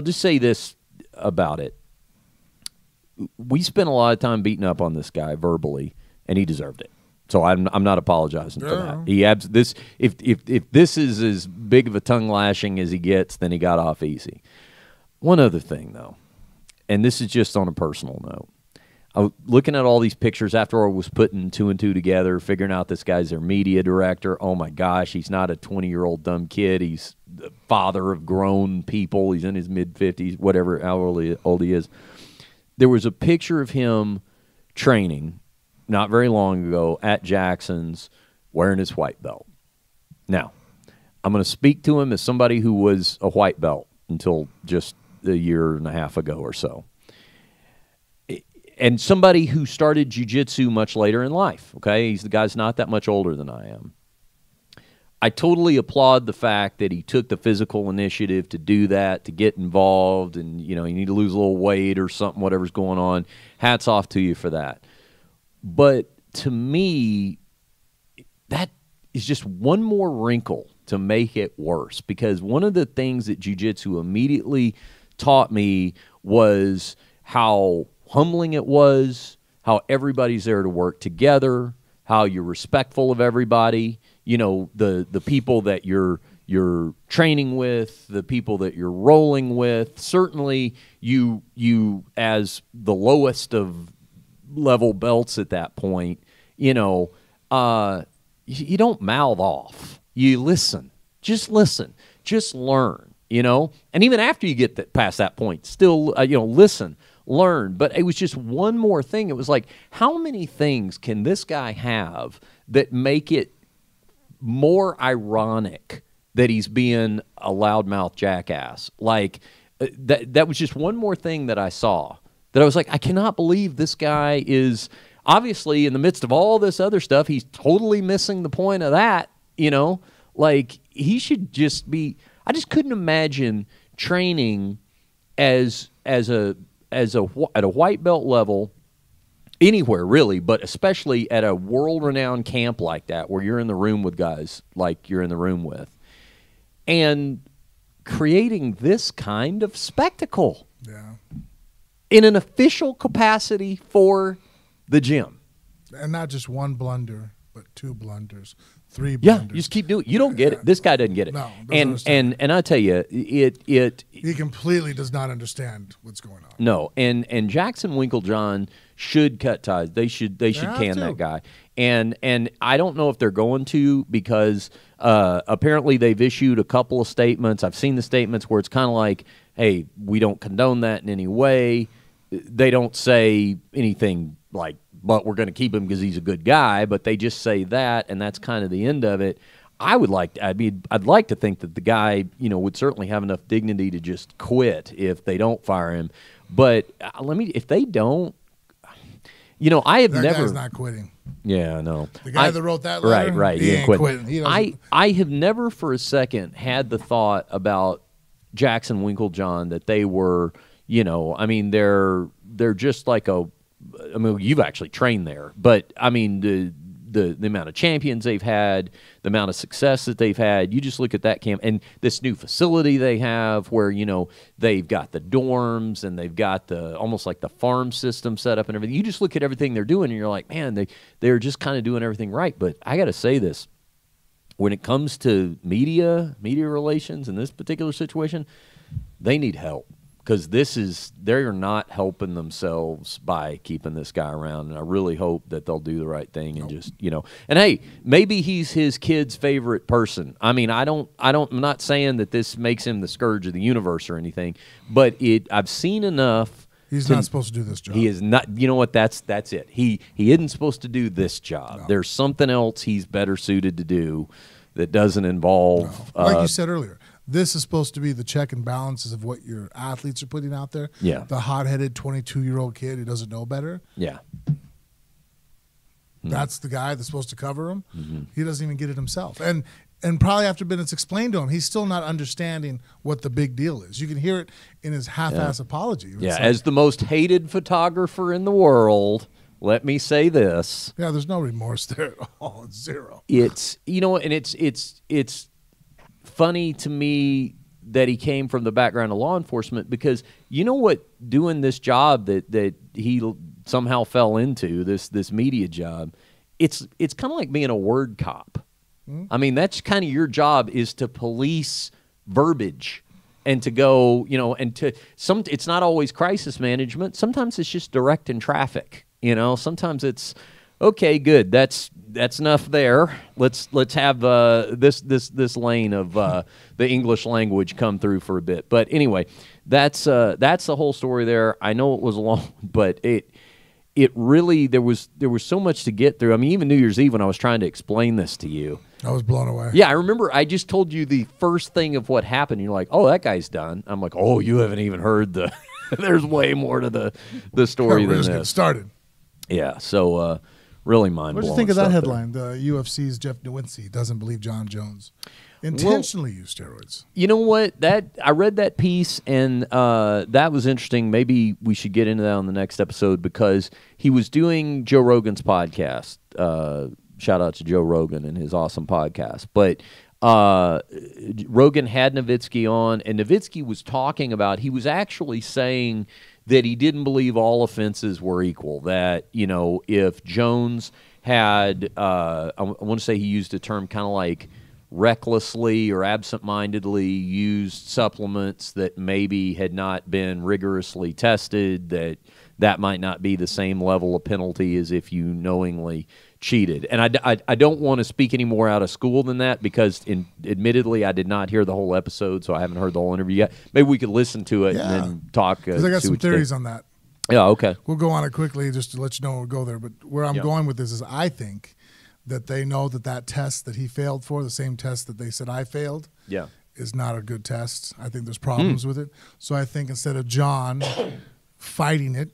just say this about it: we spent a lot of time beating up on this guy verbally, and he deserved it. So I'm not apologizing for that. If this is as big of a tongue lashing as he gets, then he got off easy. One other thing though, and this is just on a personal note. I was looking at all these pictures after I was putting two and two together, figuring out this guy's their media director. Oh my gosh, he's not a 20-year-old dumb kid. He's the father of grown people. He's in his mid-50s, whatever, how old he is. There was a picture of him training not very long ago at Jackson's wearing his white belt. Now, I'm going to speak to him as somebody who was a white belt until just a year and a half ago or so. And somebody who started jiu-jitsu much later in life, okay? The guy's not that much older than I am. I totally applaud the fact that he took the physical initiative to do that, to get involved, and, you need to lose a little weight or something, whatever's going on. Hats off to you for that. But to me, that is just one more wrinkle to make it worse, because one of the things that jiu-jitsu immediately taught me was how humbling it was, how everybody's there to work together, how you're respectful of everybody, the people that you're training with, the people that you're rolling with. Certainly you as the lowest of level belts at that point, you don't mouth off. You listen. Just listen. Just learn, And even after you get past that point, still, listen, learn. But it was just one more thing. It was like, how many things can this guy have that make it more ironic that he's being a loudmouth jackass? Like, that was just one more thing that I saw. That I was like, I cannot believe this guy is obviously in the midst of all this other stuff. He's totally missing the point of that, Like, he should just be. I just couldn't imagine training at a white belt level anywhere really, but especially at a world-renowned camp like that, where you're in the room with guys like you're in the room with, and creating this kind of spectacle. Yeah. In an official capacity for the gym. And not just one blunder, but two blunders, three blunders. Yeah, you just keep doing it. You don't get it. This guy doesn't get it. No, and I tell you, he completely does not understand what's going on. No, and Jackson Winklejohn should cut ties. They should can that guy. And I don't know if they're going to, because apparently they've issued a couple of statements. I've seen the statements where it's kind of like, hey, we don't condone that in any way. They don't say anything like, but we're going to keep him because he's a good guy, but they just say that, and that's kind of the end of it. I'd like to think that the guy, would certainly have enough dignity to just quit if they don't fire him. But if they don't, I have that never. Guy's not quitting. Yeah, I know. The guy that wrote that letter, right, he ain't quitting. I have never for a second had the thought about Jackson Winklejohn that they were, they're just like you've actually trained there, but the amount of champions they've had, the amount of success that they've had. You just look at that camp and this new facility they have where, they've got the dorms and they've got the almost like the farm system set up and everything. You just look at everything they're doing and you're like, man, they're just kind of doing everything right. But I got to say this. When it comes to media relations in this particular situation, they need help because they're not helping themselves by keeping this guy around. And I really hope that they'll do the right thing and just, and hey, maybe he's his kid's favorite person. I mean, I'm not saying that this makes him the scourge of the universe or anything, but I've seen enough. He's not supposed to do this job. He is not. You know what? That's it. He isn't supposed to do this job. No. There's something else he's better suited to do that doesn't involve. No. Like you said earlier, this is supposed to be the check and balances of what your athletes are putting out there. Yeah. The hot-headed 22-year-old kid who doesn't know better. Yeah. That's the guy that's supposed to cover him. Mm-hmm. He doesn't even get it himself. And probably after it's explained to him, he's still not understanding what the big deal is. You can hear it in his half-ass apology. Yeah, as the most hated photographer in the world, let me say this. Yeah, there's no remorse there at all. It's zero. It's, and it's funny to me that he came from the background of law enforcement because you know what, doing this job that he somehow fell into, this media job, it's kind of like being a word cop. I mean, that's kind of your job is to police verbiage and to go, it's not always crisis management. Sometimes it's just directing traffic, sometimes it's, okay, good. That's enough there. Let's have this lane of the English language come through for a bit. But anyway, that's the whole story there. I know it was long, but it really, there was so much to get through. I mean, even New Year's Eve when I was trying to explain this to you, I was blown away. Yeah, I remember I just told you the first thing of what happened. You're like, oh, that guy's done. I'm like, oh, you haven't even heard there's way more to the story than this. Just get started. Yeah, so really mind-blowing. What did you think of that headline? The UFC's Jeff Nowinski doesn't believe Jon Jones intentionally used steroids. You know what? I read that piece, and that was interesting. Maybe we should get into that on the next episode because he was doing Joe Rogan's podcast. Shout out to Joe Rogan and his awesome podcast. But Rogan had Nowinski on, and Nowinski was talking about, he was actually saying that he didn't believe all offenses were equal, that, if Jones had, I want to say he used a term kind of like recklessly or absentmindedly used supplements that maybe had not been rigorously tested, that might not be the same level of penalty as if you knowingly cheated. And I don't want to speak any more out of school than that because, admittedly, I did not hear the whole episode, so I haven't heard the whole interview yet. Maybe we could listen to it and then talk. Because I got some theories on that. Yeah, okay. We'll go on it quickly just to let you know we'll go there. But where I'm going with this is I think that they know that test that he failed for, the same test that they said I failed, is not a good test. I think there's problems with it. So I think instead of Jon fighting it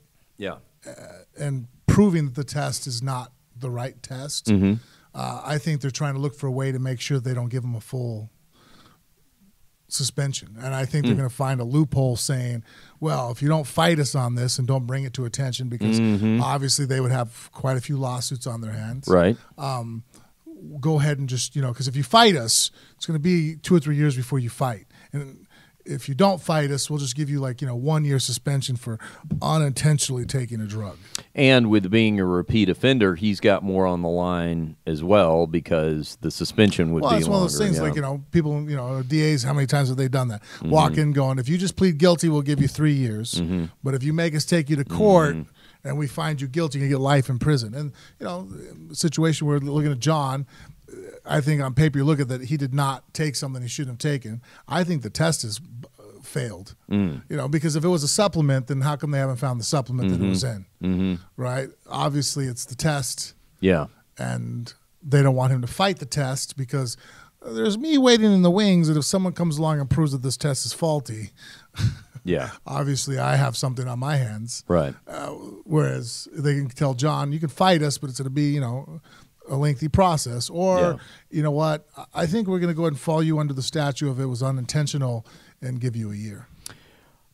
and proving that the test is not the right test, I think they're trying to look for a way to make sure they don't give him a full suspension. And I think they're going to find a loophole saying, well, if you don't fight us on this and don't bring it to attention, because obviously they would have quite a few lawsuits on their hands. Right. Go ahead and just, because if you fight us, it's going to be 2 or 3 years before you fight. And if you don't fight us, we'll just give you 1 year suspension for unintentionally taking a drug. And with being a repeat offender, he's got more on the line as well because the suspension would be longer. Well, it's one of those things people, DAs, how many times have they done that? Walk in going, if you just plead guilty, we'll give you 3 years. But if you make us take you to court and we find you guilty, you get life in prison. And, situation where we're looking at Jon, I think on paper you look at that he did not take something he shouldn't have taken. I think the test has failed, because if it was a supplement, then how come they haven't found the supplement that it was in, right? Obviously, it's the test. Yeah. And they don't want him to fight the test because there's me waiting in the wings that if someone comes along and proves that this test is faulty, obviously I have something on my hands. Right. Whereas they can tell Jon, you can fight us, but it's going to be, a lengthy process. Or, you know what, I think we're going to go ahead and fall you under the statute if it was unintentional and give you a year.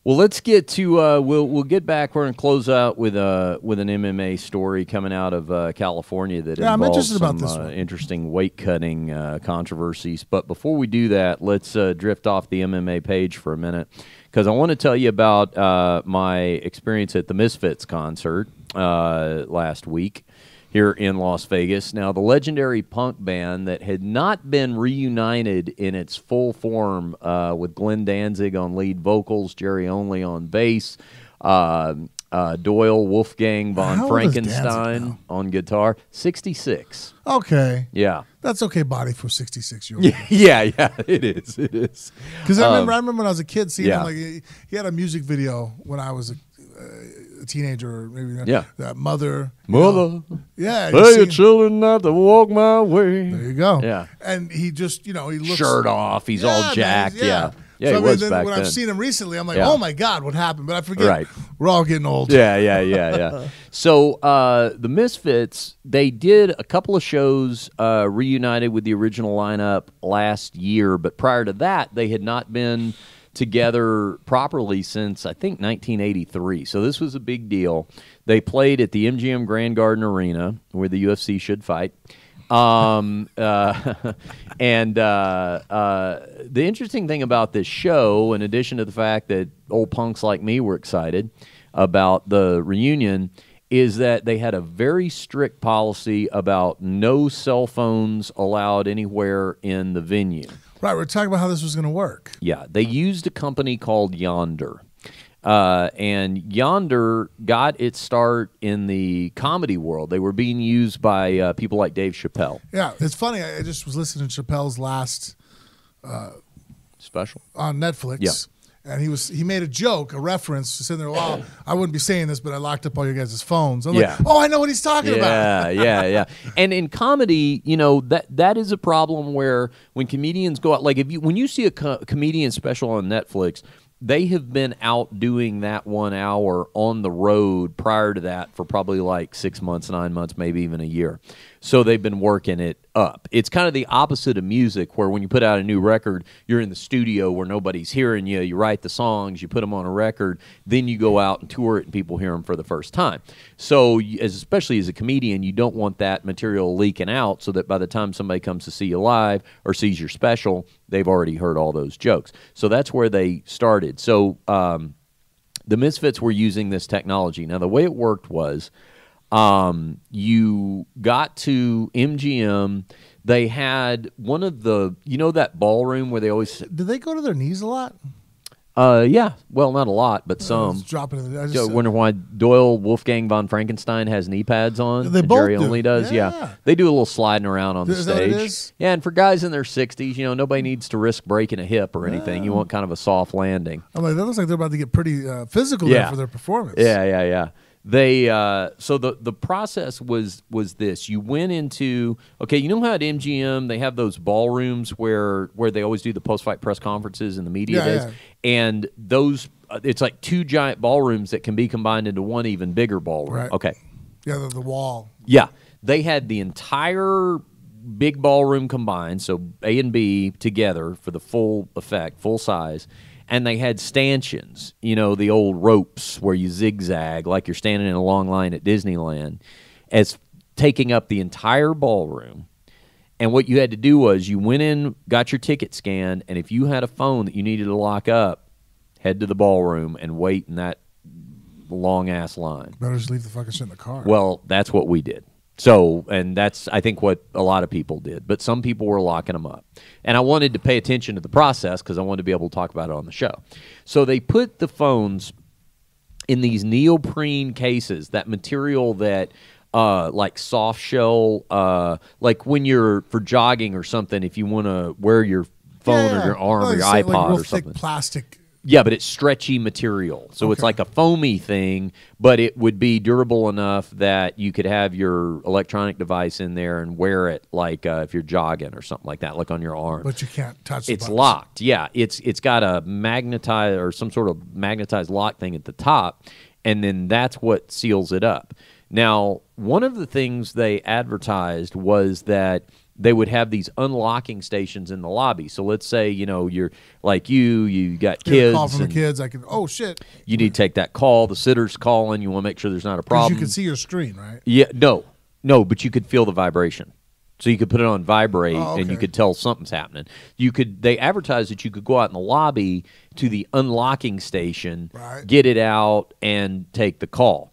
Well, let's get to we'll get back. We're going to close out with an MMA story coming out of California that I'm involves interested about some this one. interesting weight cutting controversies. But before we do that, let's drift off the MMA page for a minute because I want to tell you about my experience at the Misfits concert last week here in Las Vegas. Now, the legendary punk band that had not been reunited in its full form with Glenn Danzig on lead vocals, Jerry Only on bass, Doyle Wolfgang von How old is Frankenstein Danzig on guitar, 66. Okay. Yeah. That's okay body for 66-year-old. Yeah, it is. It is. Because I remember when I was a kid seeing him, yeah. like he had a music video when I was a teenager, or maybe that Mother. Yeah. Tell your children not to walk my way. There you go. Yeah. And he just, he looks. Shirt off. He's all jacked. Yeah. So he was back when then. I've seen him recently, I'm like, oh my God, what happened? But I forget. Right. We're all getting old. Yeah. So the Misfits, they did a couple of shows reunited with the original lineup last year, but prior to that, they had not been together properly since, I think, 1983. So this was a big deal. They played at the MGM Grand Garden Arena, where the UFC should fight. And the interesting thing about this show, in addition to the fact that old punks like me were excited about the reunion, is that they had a very strict policy about no cell phones allowed anywhere in the venue. Right, we're talking about how this was going to work. Yeah, they used a company called Yonder. And Yonder got its start in the comedy world. They were being used by people like Dave Chappelle. Yeah, it's funny. I just was listening to Chappelle's last special on Netflix. Yeah. And he made a joke, a reference, sitting there, well, I wouldn't be saying this, but I locked up all your guys' phones. I'm like, oh, I know what he's talking about. Yeah. And in comedy, that is a problem where when comedians go out, like when you see a comedian special on Netflix, they have been out doing that 1 hour on the road prior to that for probably like 6 months, 9 months, maybe even a year. So they've been working it up. It's kind of the opposite of music, where when you put out a new record, you're in the studio where nobody's hearing you. You write the songs, you put them on a record, then you go out and tour it and people hear them for the first time. So especially as a comedian, you don't want that material leaking out so that by the time somebody comes to see you live or sees your special, they've already heard all those jokes. So that's where they started. So the Misfits were using this technology. Now, the way it worked was you got to MGM. They had one of the, that ballroom where they always... Did they go to their knees a lot? Yeah. Well, not a lot, but some. Dropping it. I wonder why Doyle Wolfgang von Frankenstein has knee pads on. They both Jerry do. only does. Yeah. They do a little sliding around on the Is that what stage. it is? Yeah, and for guys in their 60s, nobody needs to risk breaking a hip or anything. You want kind of a soft landing. I'm like, that looks like they're about to get pretty physical there for their performance. Yeah. They so the process was this. You went into how at MGM they have those ballrooms where they always do the post-fight press conferences and the media days, and those it's like two giant ballrooms that can be combined into one even bigger ballroom. Right. Okay. Yeah, the wall. Yeah, they had the entire big ballroom combined, so A and B together for the full effect, full size. And they had stanchions, the old ropes where you zigzag like you're standing in a long line at Disneyland, as taking up the entire ballroom. And what you had to do was you went in, got your ticket scanned, and if you had a phone that you needed to lock up, head to the ballroom and wait in that long-ass line. Better just leave the fucking shit in the car. Well, that's what we did. So, and that's, I think, what a lot of people did. But some people were locking them up. And I wanted to pay attention to the process because I wanted to be able to talk about it on the show. So they put the phones in these neoprene cases, that material that, like soft shell, like when you're for jogging or something, if you want to wear your phone or your arm or your iPod or something. Thick plastic. Yeah, but it's stretchy material. So it's like a foamy thing, but it would be durable enough that you could have your electronic device in there and wear it like if you're jogging or something like that, like on your arm. But you can't touch the It's buttons. locked. Yeah, it's got a magnetized or some sort of magnetized lock thing at the top, and then that's what seals it up. Now, one of the things they advertised was that they would have these unlocking stations in the lobby. So let's say, you're like you got kids. Call from the kids. I can. Oh shit! You need to take that call. The sitter's calling. You want to make sure there's not a problem. You can see your screen, right? Yeah. No, but you could feel the vibration. So you could put it on vibrate, and you could tell something's happening. They advertised that you could go out in the lobby to the unlocking station, get it out, and take the call.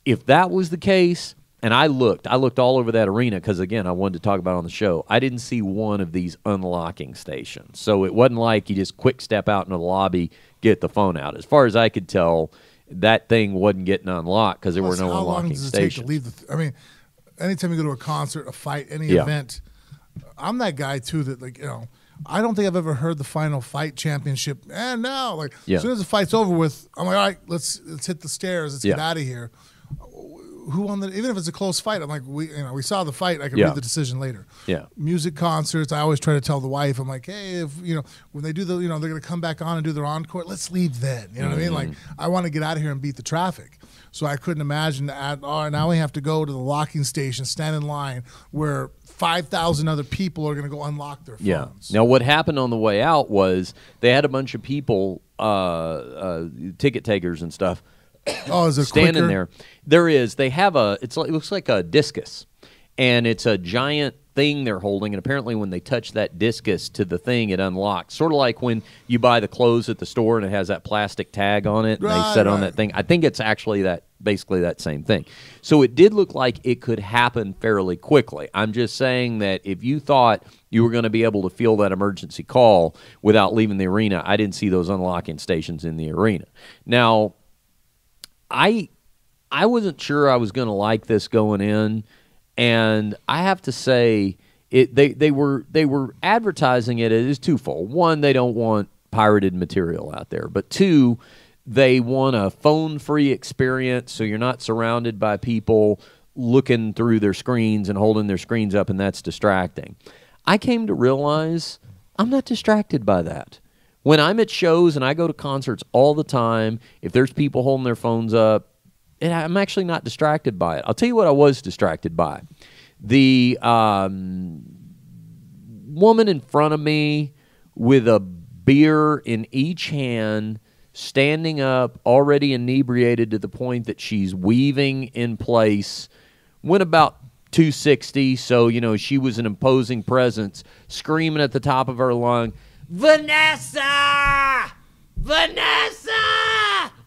If that was the case, and I looked all over that arena because, again, I wanted to talk about it on the show. I didn't see one of these unlocking stations. So it wasn't like you just quick step out into the lobby, get the phone out. As far as I could tell, that thing wasn't getting unlocked because there were no unlocking stations. How long does it take to leave I mean, anytime you go to a concert, a fight, any event, I'm that guy, too, that, I don't think I've ever heard the final fight championship. And now, as soon as the fight's over with, I'm like, all right, let's hit the stairs. Let's get out of here. Who won even if it's a close fight, I'm like, we saw the fight. I can read the decision later. Yeah. Music concerts, I always try to tell the wife, I'm like, hey, if when they do they're going to come back on and do their encore, let's leave then. You know what I mean? Like, I want to get out of here and beat the traffic. So I couldn't imagine that. Now we have to go to the locking station, stand in line where 5,000 other people are going to go unlock their phones. Yeah. Now what happened on the way out was they had a bunch of people, ticket takers and stuff. Is it standing quicker? there? There is. They have it looks like a discus, and it's a giant thing they're holding. And apparently, when they touch that discus to the thing, it unlocks. Sort of like when you buy the clothes at the store and it has that plastic tag on it, and they set on that thing. I think it's actually basically that same thing. So it did look like it could happen fairly quickly. I'm just saying that if you thought you were going to be able to feel that emergency call without leaving the arena, I didn't see those unlocking stations in the arena. Now, I wasn't sure I was going to like this going in, and I have to say they were advertising it as twofold. One, they don't want pirated material out there, but two, they want a phone-free experience, so you're not surrounded by people looking through their screens and holding their screens up, and that's distracting. I came to realize I'm not distracted by that. When I'm at shows and I go to concerts all the time, if there's people holding their phones up, I'm actually not distracted by it. I'll tell you what I was distracted by. The woman in front of me with a beer in each hand, standing up, already inebriated to the point that she's weaving in place, went about 260, so, she was an imposing presence, screaming at the top of her lung, Vanessa! Vanessa!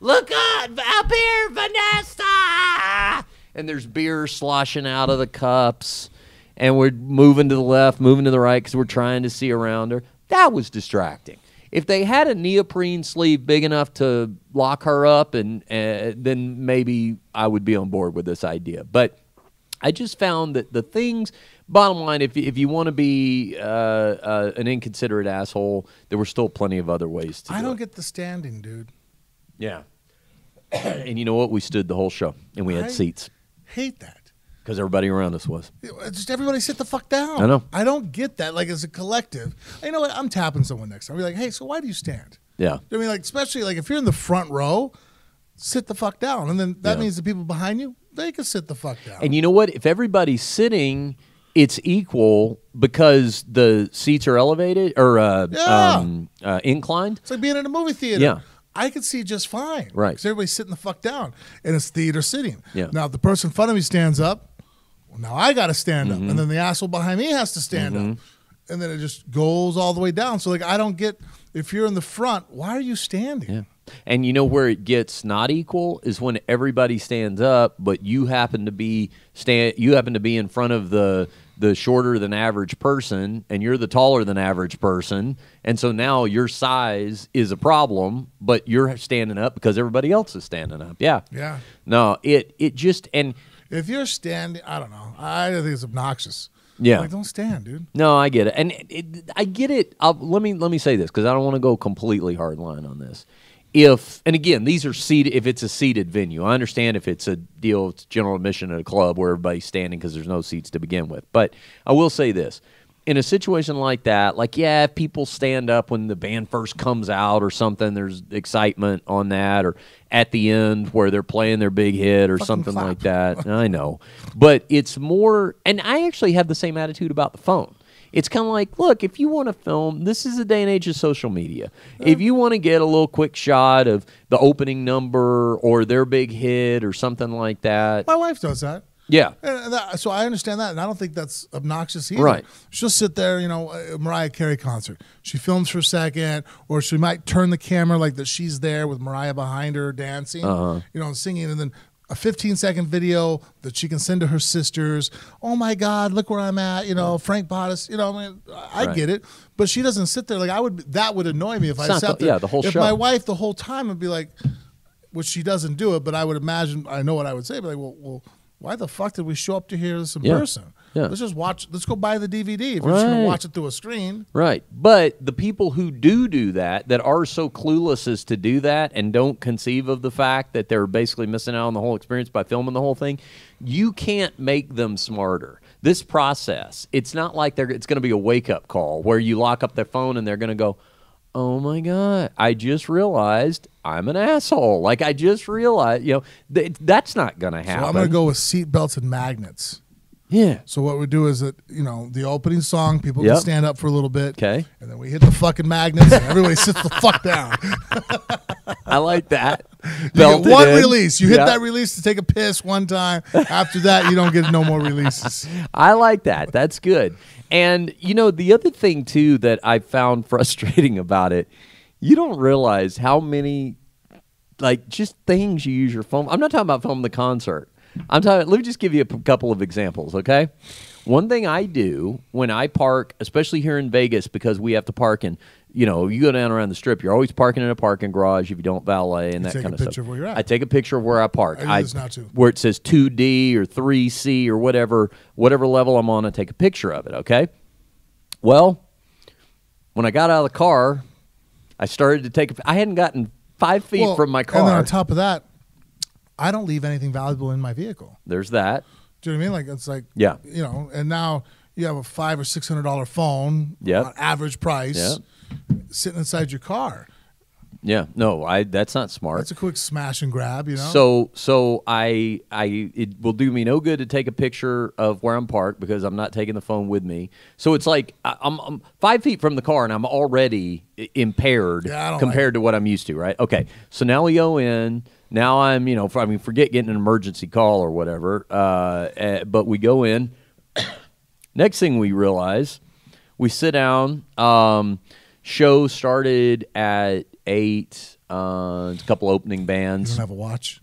Look up here, Vanessa! And there's beer sloshing out of the cups, and we're moving to the left, moving to the right because we're trying to see around her. That was distracting. If they had a neoprene sleeve big enough to lock her up, and then maybe I would be on board with this idea. But I just found that the things... Bottom line, if you want to be an inconsiderate asshole, there were still plenty of other ways to do it. I don't get the standing, dude. Yeah. And you know what? We stood the whole show, and we had seats. Hate that. Because everybody around us was. Just everybody sit the fuck down. I know. I don't get that. Like, as a collective. You know what? I'm tapping someone next time. I'll be like, hey, so why do you stand? Yeah. I mean, especially, if you're in the front row, sit the fuck down. And then that means the people behind you, they can sit the fuck down. And you know what? If everybody's sitting... It's equal because the seats are elevated or inclined. It's like being in a movie theater. Yeah. I could see just fine. Right. Because everybody's sitting the fuck down. And it's theater sitting. Yeah. Now, if the person in front of me stands up, well, now I got to stand up. And then the asshole behind me has to stand up. And then it just goes all the way down. So, I don't get, if you're in the front, why are you standing? Yeah. And you know where it gets not equal is when everybody stands up, but you happen to be in front of the shorter than average person, and you're the taller than average person, and so now your size is a problem, but you're standing up because everybody else is standing up. Yeah. Yeah. No, it just and if you're standing, I don't know. I think it's obnoxious. Yeah. Don't stand, dude. No, I get it, and I get it. Let me say this because I don't want to go completely hardline on this. And again, these are seated. If it's a seated venue, I understand if it's a deal, it's general admission at a club where everybody's standing because there's no seats to begin with. But I will say this: in a situation like that, like, yeah, if people stand up when the band first comes out or something, there's excitement on that, or at the end where they're playing their big hit or something like that. I know. But it's more, and I actually have the same attitude about the phone. It's kind of like, look, if you want to film, this is a day and age of social media. If you want to get a little quick shot of the opening number or their big hit or something like that. My wife does that. Yeah. So I understand that, and I don't think that's obnoxious either. Right. She'll sit there, Mariah Carey concert. She films for a second, or she might turn the camera like that she's there with Mariah behind her dancing, singing, and then a 15-second video that she can send to her sisters. Oh my God, look where I'm at. Frank Bottas. I get it, but she doesn't sit there like that would annoy me if I sat there. Yeah, the whole show. If my wife the whole time would be like, which she doesn't do it, but I would imagine I know what I would say. Be like, well, why the fuck did we show up to hear this in person? Yeah. Let's just watch. Let's go buy the DVD if we're just going to watch it through a screen. Right. But the people who do that are so clueless as to do that and don't conceive of the fact that they're basically missing out on the whole experience by filming the whole thing, you can't make them smarter. This process, it's not like it's going to be a wake-up call where you lock up their phone and they're going to go, oh my God, I just realized I'm an asshole. Like, I just realized, that's not going to happen. So I'm going to go with seat belts and magnets. Yeah. So what we do is that, the opening song, people can stand up for a little bit. Okay. And then we hit the fucking magnets and everybody sits the fuck down. I like that. You get one release. You hit that release to take a piss one time. After that, you don't get no more releases. I like that. That's good. And, the other thing, too, that I found frustrating about it, you don't realize how many, just things you use your phone. I'm not talking about filming the concert. Let me just give you a couple of examples, okay? One thing I do when I park, especially here in Vegas, because we have to park in, you go down around the Strip, you're always parking in a parking garage if you don't valet and that kind of stuff. Take a picture of where you're at. I take a picture of where I park. I do this now too. Where it says 2D or 3C or whatever level I'm on, I take a picture of it, okay? Well, when I got out of the car, I started to I hadn't gotten 5 feet from my car. And then on top of that, I don't leave anything valuable in my vehicle. There's that. Do you know what I mean? Like, it's like, yeah. And now you have a $500 or $600 phone, on average price, sitting inside your car. Yeah, no, that's not smart. That's a quick smash and grab, So it will do me no good to take a picture of where I'm parked because I'm not taking the phone with me. So it's like I'm 5 feet from the car and I'm already impaired compared to what I'm used to, right? Okay, so now we go in. Now I'm, forget getting an emergency call or whatever, but we go in. Next thing we realize, we sit down. Show started at 8. A couple opening bands. You don't have a watch?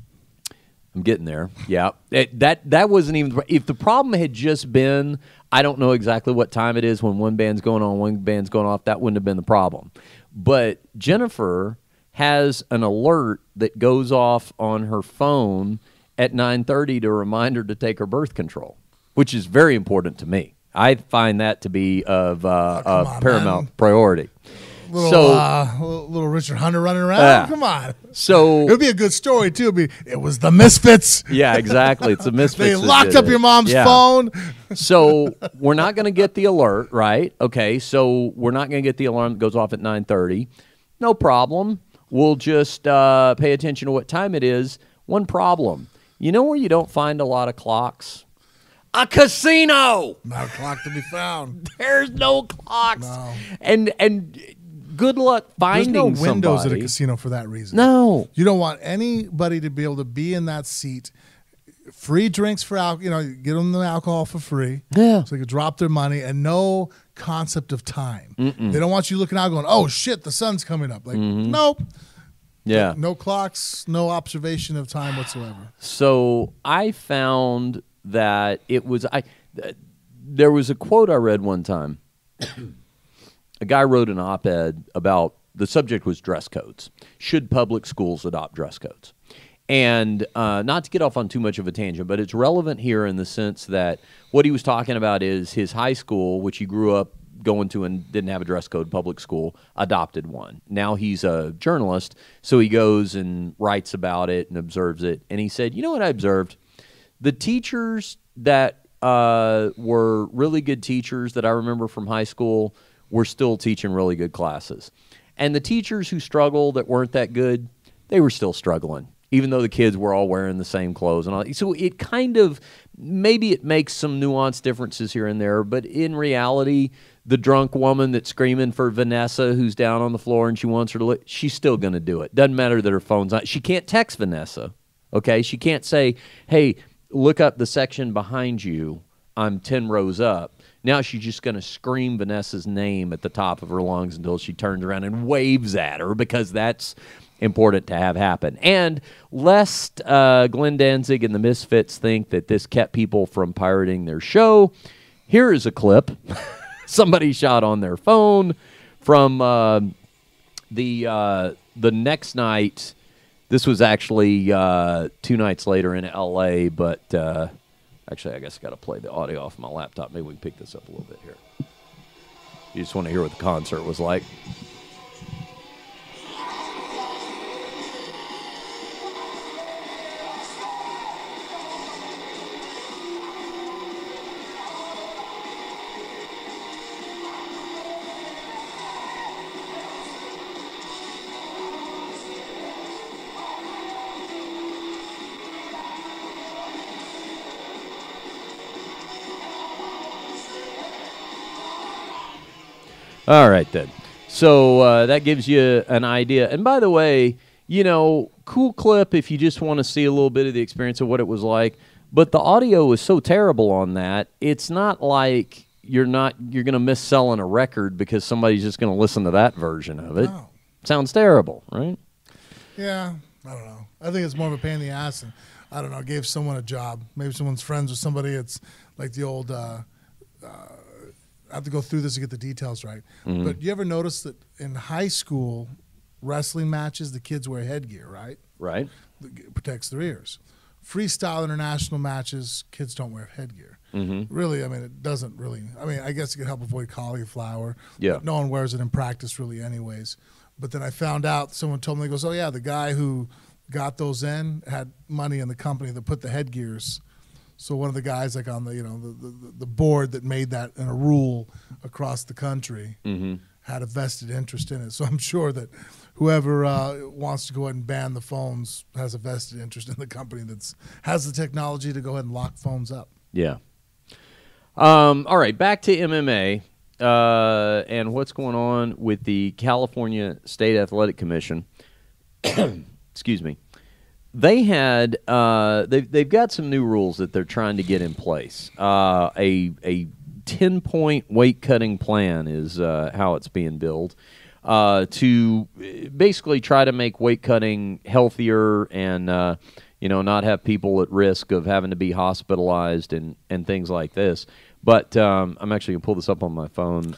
I'm getting there. Yeah. That wasn't even... If the problem had just been, I don't know exactly what time it is when one band's going on, one band's going off, that wouldn't have been the problem. But Jennifer has an alert that goes off on her phone at 9:30 to remind her to take her birth control, which is very important to me. I find that to be of paramount priority. Little Richard Hunter running around. Come on. So it would be a good story too. It was the Misfits. Yeah, exactly. It's the Misfits. They locked up your mom's phone. So we're not going to get the alert, right? Okay. So we're not going to get the alarm that goes off at 9:30. No problem. We'll just pay attention to what time it is. One problem. You know where you don't find a lot of clocks? A casino. Not a clock to be found. There's no clocks. No. And good luck finding somebody. There's no windows at a casino for that reason. No. You don't want anybody to be able to be in that seat. Free drinks for alcohol. Get them the alcohol for free. Yeah. So they can drop their money and no concept of time. They don't want you looking out going, oh, shit, the sun's coming up. Like, nope. Yeah. No clocks, no observation of time whatsoever. So I found that there was a quote I read one time. A guy wrote an op-ed about, the subject was dress codes. Should public schools adopt dress codes? And not to get off on too much of a tangent, but it's relevant here in the sense that what he was talking about is his high school, which he grew up going to and didn't have a dress code, public school, adopted one. Now he's a journalist, so he goes and writes about it and observes it. And he said, you know what I observed? The teachers that were really good teachers that I remember from high school were still teaching really good classes. And the teachers who struggled that weren't that good, they were still struggling, even though the kids were all wearing the same clothes and all. So it kind of, maybe it makes some nuanced differences here and there, but in reality, the drunk woman that's screaming for Vanessa who's down on the floor and she wants her to look, she's still going to do it. Doesn't matter that her phone's on. She can't text Vanessa, okay? She can't say, hey, look up the section behind you. I'm 10 rows up. Now she's just going to scream Vanessa's name at the top of her lungs until she turns around and waves at her, because that's important to have happen. And lest Glenn Danzig and the Misfits think that this kept people from pirating their show, here is a clip somebody shot on their phone from the next night. This was actually 2 nights later in L.A., but actually I guess I got to play the audio off my laptop. Maybe we can pick this up a little bit here. You just want to hear what the concert was like. All right, then. So that gives you an idea. And by the way, you know, cool clip if you just want to see a little bit of the experience of what it was like. But the audio was so terrible on that, it's not like you're going to miss selling a record because somebody's just going to listen to that version of it. No. Sounds terrible, right? Yeah, I don't know. I think it's more of a pain in the ass. And I don't know, gave someone a job. Maybe someone's friends with somebody. It's like the old I have to go through this to get the details right. Mm-hmm. But you ever notice that in high school wrestling matches, the kids wear headgear, right? Right. It protects their ears. Freestyle international matches, kids don't wear headgear. Mm-hmm. Really, I mean, it doesn't really. I mean, I guess it could help avoid cauliflower. Yeah. But no one wears it in practice really anyways. But then I found out, someone told me, they goes, oh, yeah, the guy who got those in had money in the company that put the headgears. So one of the guys, like on the the board that made that in a rule across the country, mm-hmm. had a vested interest in it. So I'm sure that whoever wants to go ahead and ban the phones has a vested interest in the company that has the technology to go ahead and lock phones up. Yeah. All right, back to MMA and what's going on with the California State Athletic Commission. Excuse me. They had they've got some new rules that they're trying to get in place. A 10-point weight cutting plan is how it's being billed to basically try to make weight cutting healthier and not have people at risk of having to be hospitalized and things like this. But I'm actually going to pull this up on my phone.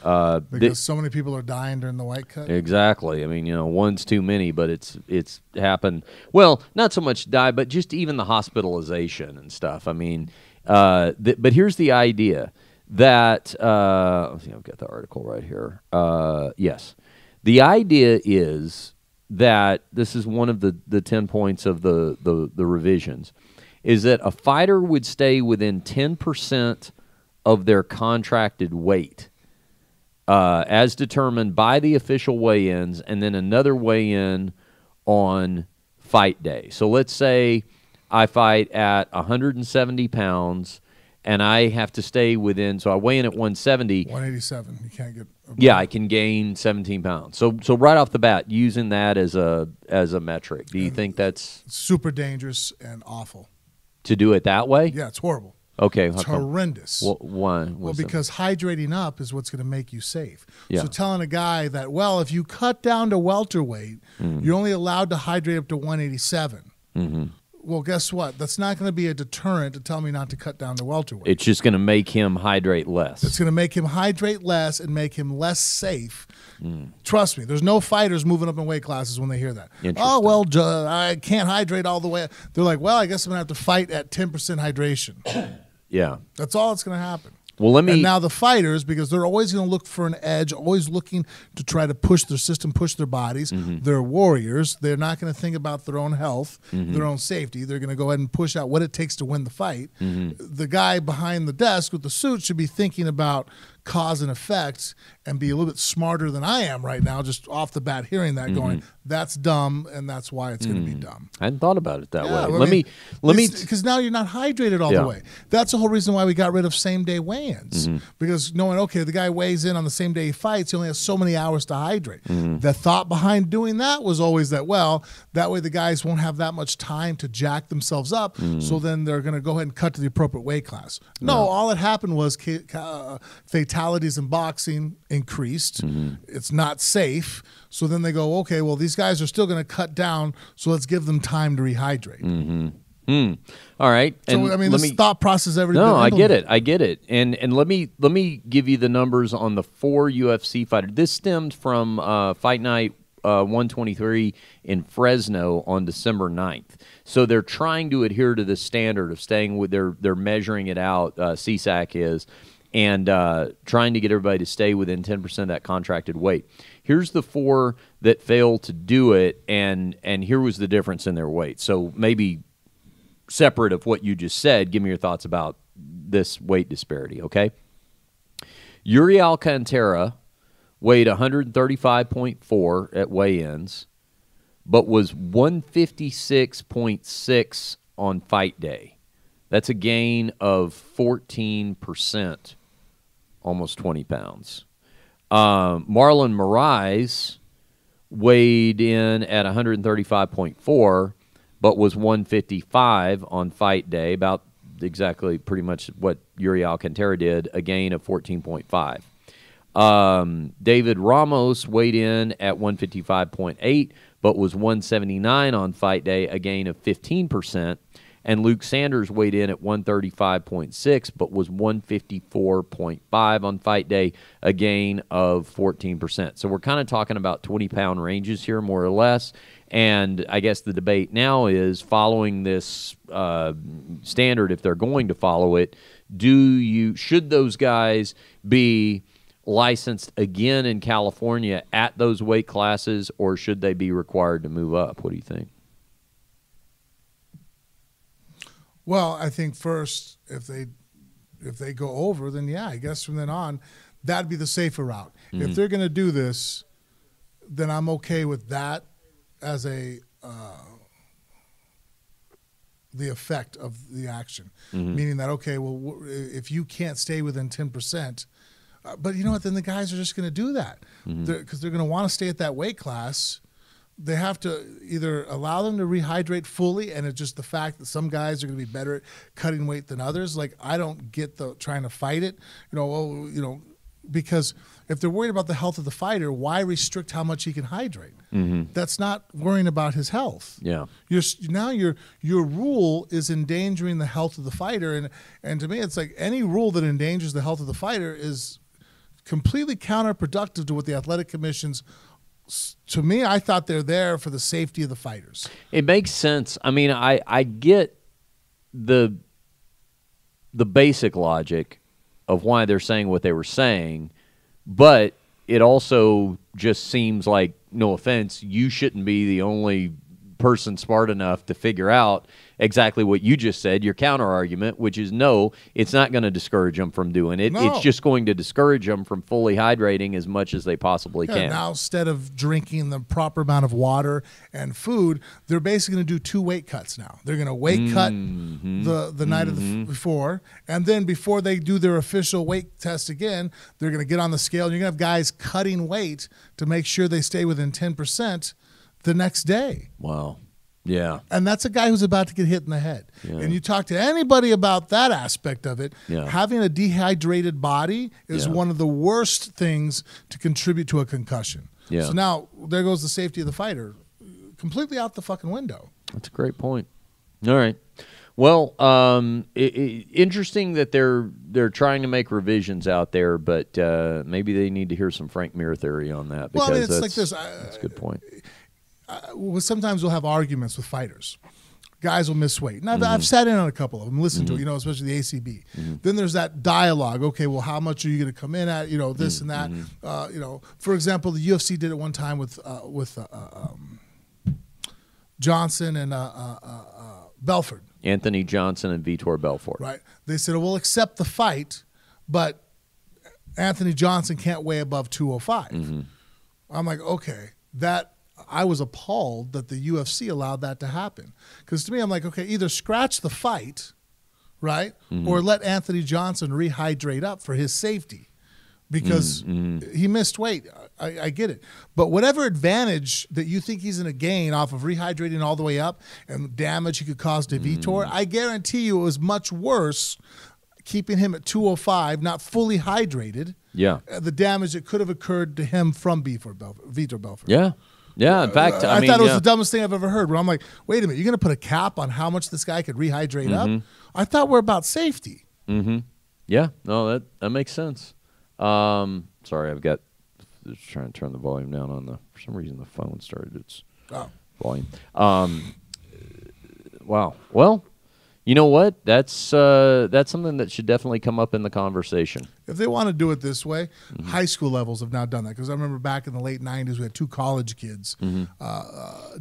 Because so many people are dying during the weight cut? Exactly. I mean, one's too many, but it's happened. Well, not so much die, but just even the hospitalization and stuff. I mean, but here's the idea that let's see, I've got the article right here. Yes. The idea is that this is one of the 10 points of the revisions, is that a fighter would stay within 10% of their contracted weight as determined by the official weigh-ins, and then another weigh-in on fight day. So let's say I fight at 170 pounds, and I have to stay within, so I weigh in at 170. 187. You can't get above. Yeah, I can gain 17 pounds. So right off the bat, using that as a metric, do you think that's super dangerous and awful to do it that way? Yeah, it's horrible. Okay. It's horrendous. Why? Well, because hydrating up is what's going to make you safe. Yeah. So telling a guy that, well, if you cut down to welterweight, you're only allowed to hydrate up to 187. Mm-hmm. Well, guess what? That's not going to be a deterrent to tell me not to cut down to welterweight. It's just going to make him hydrate less. It's going to make him hydrate less and make him less safe. Trust me, there's no fighters moving up in weight classes when they hear that. Oh, well, I can't hydrate all the way. They're like, well, I guess I'm going to have to fight at 10% hydration. Yeah. That's all that's going to happen. Well, let me. And now the fighters, because they're always going to look for an edge, always looking to try to push their system, push their bodies. They're warriors. They're not going to think about their own health, their own safety. They're going to go ahead and push out what it takes to win the fight. The guy behind the desk with the suit should be thinking about cause and effect and be a little bit smarter than I am right now, just off the bat hearing that going, that's dumb, and that's why it's going to be dumb. I hadn't thought about it that way. Well, let me because now you're not hydrated all the way. That's the whole reason why we got rid of same-day weigh-ins, because knowing, okay, the guy weighs in on the same day he fights, he only has so many hours to hydrate. The thought behind doing that was always that, well, that way the guys won't have that much time to jack themselves up, so then they're going to go ahead and cut to the appropriate weight class. No, all that happened was fatalities in boxing increased. It's not safe. So then they go, okay, well, these guys are still going to cut down, so let's give them time to rehydrate. All right. And so, I mean, this thought process everything. No, I get it. And let me give you the numbers on the 4 UFC fighters. This stemmed from Fight Night 123 in Fresno on December 9th. So they're trying to adhere to the standard of staying with they're measuring it out, CSAC is, and trying to get everybody to stay within 10% of that contracted weight. Here's the 4 that failed to do it, and here was the difference in their weight. So maybe separate of what you just said, give me your thoughts about this weight disparity, okay? Yuri Alcantara weighed 135.4 at weigh-ins, but was 156.6 on fight day. That's a gain of 14%, almost 20 pounds. Marlon Moraes weighed in at 135.4, but was 155 on fight day, about exactly pretty much what Yuri Alcantara did, a gain of 14.5. David Ramos weighed in at 155.8, but was 179 on fight day, a gain of 15%. And Luke Sanders weighed in at 135.6, but was 154.5 on fight day, a gain of 14%. So we're kind of talking about 20-pound ranges here, more or less. And I guess the debate now is, following this standard, if they're going to follow it, should those guys be licensed again in California at those weight classes, or should they be required to move up? What do you think? Well, I think first, if they go over, then yeah, I guess from then on, that'd be the safer route. If they're going to do this, then I'm okay with that as the effect of the action, meaning that, okay, well, if you can't stay within 10%, but you know what? Then the guys are just going to do that because they're going to want to stay at that weight class. They have to either allow them to rehydrate fully, and it's just the fact that some guys are going to be better at cutting weight than others. Like, I don't get the trying to fight it, because if they're worried about the health of the fighter, why restrict how much he can hydrate? That's not worrying about his health. Yeah. Your rule is endangering the health of the fighter, and to me, it's like any rule that endangers the health of the fighter is completely counterproductive to what the athletic commissions. To me, I thought they're there for the safety of the fighters. It makes sense. I mean, I get the basic logic of why they're saying what they were saying, but it also just seems like, no offense, you shouldn't be the only person smart enough to figure out exactly what you just said, your counter argument, which is no, it's not going to discourage them from doing it. No. It's just going to discourage them from fully hydrating as much as they possibly can. Now, instead of drinking the proper amount of water and food, they're basically going to do 2 weight cuts now. They're going to weight cut the night of before, and then before they do their official weight test again, they're going to get on the scale, and you're going to have guys cutting weight to make sure they stay within 10% the next day. Wow. Yeah. And that's a guy who's about to get hit in the head. Yeah. And you talk to anybody about that aspect of it, having a dehydrated body is one of the worst things to contribute to a concussion. Yeah. So now there goes the safety of the fighter completely out the fucking window. That's a great point. All right. Well, interesting that they're trying to make revisions out there, but maybe they need to hear some Frank Mir theory on that. Because well, I mean, it's like this. That's a good point. Sometimes we'll have arguments with fighters. guys will miss weight. And I've sat in on a couple of them, listened to it, especially the ACB. Then there's that dialogue. Okay, well, how much are you going to come in at? This and that. For example, the UFC did it one time with Johnson and Belfort. Anthony Johnson and Vitor Belfort. Right. They said, we'll accept the fight, but Anthony Johnson can't weigh above 205. I'm like, okay, I was appalled that the UFC allowed that to happen. Because to me, I'm like, okay, either scratch the fight, right, or let Anthony Johnson rehydrate up for his safety. Because he missed weight. I get it. But whatever advantage that you think he's going to gain off of rehydrating all the way up and damage he could cause to Vitor, I guarantee you it was much worse keeping him at 205, not fully hydrated. Yeah. The damage that could have occurred to him from Vitor Belfort. Yeah. Yeah, in fact, I thought it was the dumbest thing I've ever heard. Where I'm like, wait a minute, you're going to put a cap on how much this guy could rehydrate up? I thought we're about safety. Yeah, no, that makes sense. Sorry, I've got just trying to turn the volume down on for some reason the phone started its volume. Wow. Well, you know what? That's something that should definitely come up in the conversation. If they want to do it this way, high school levels have now done that. Because I remember back in the late 90s, we had 2 college kids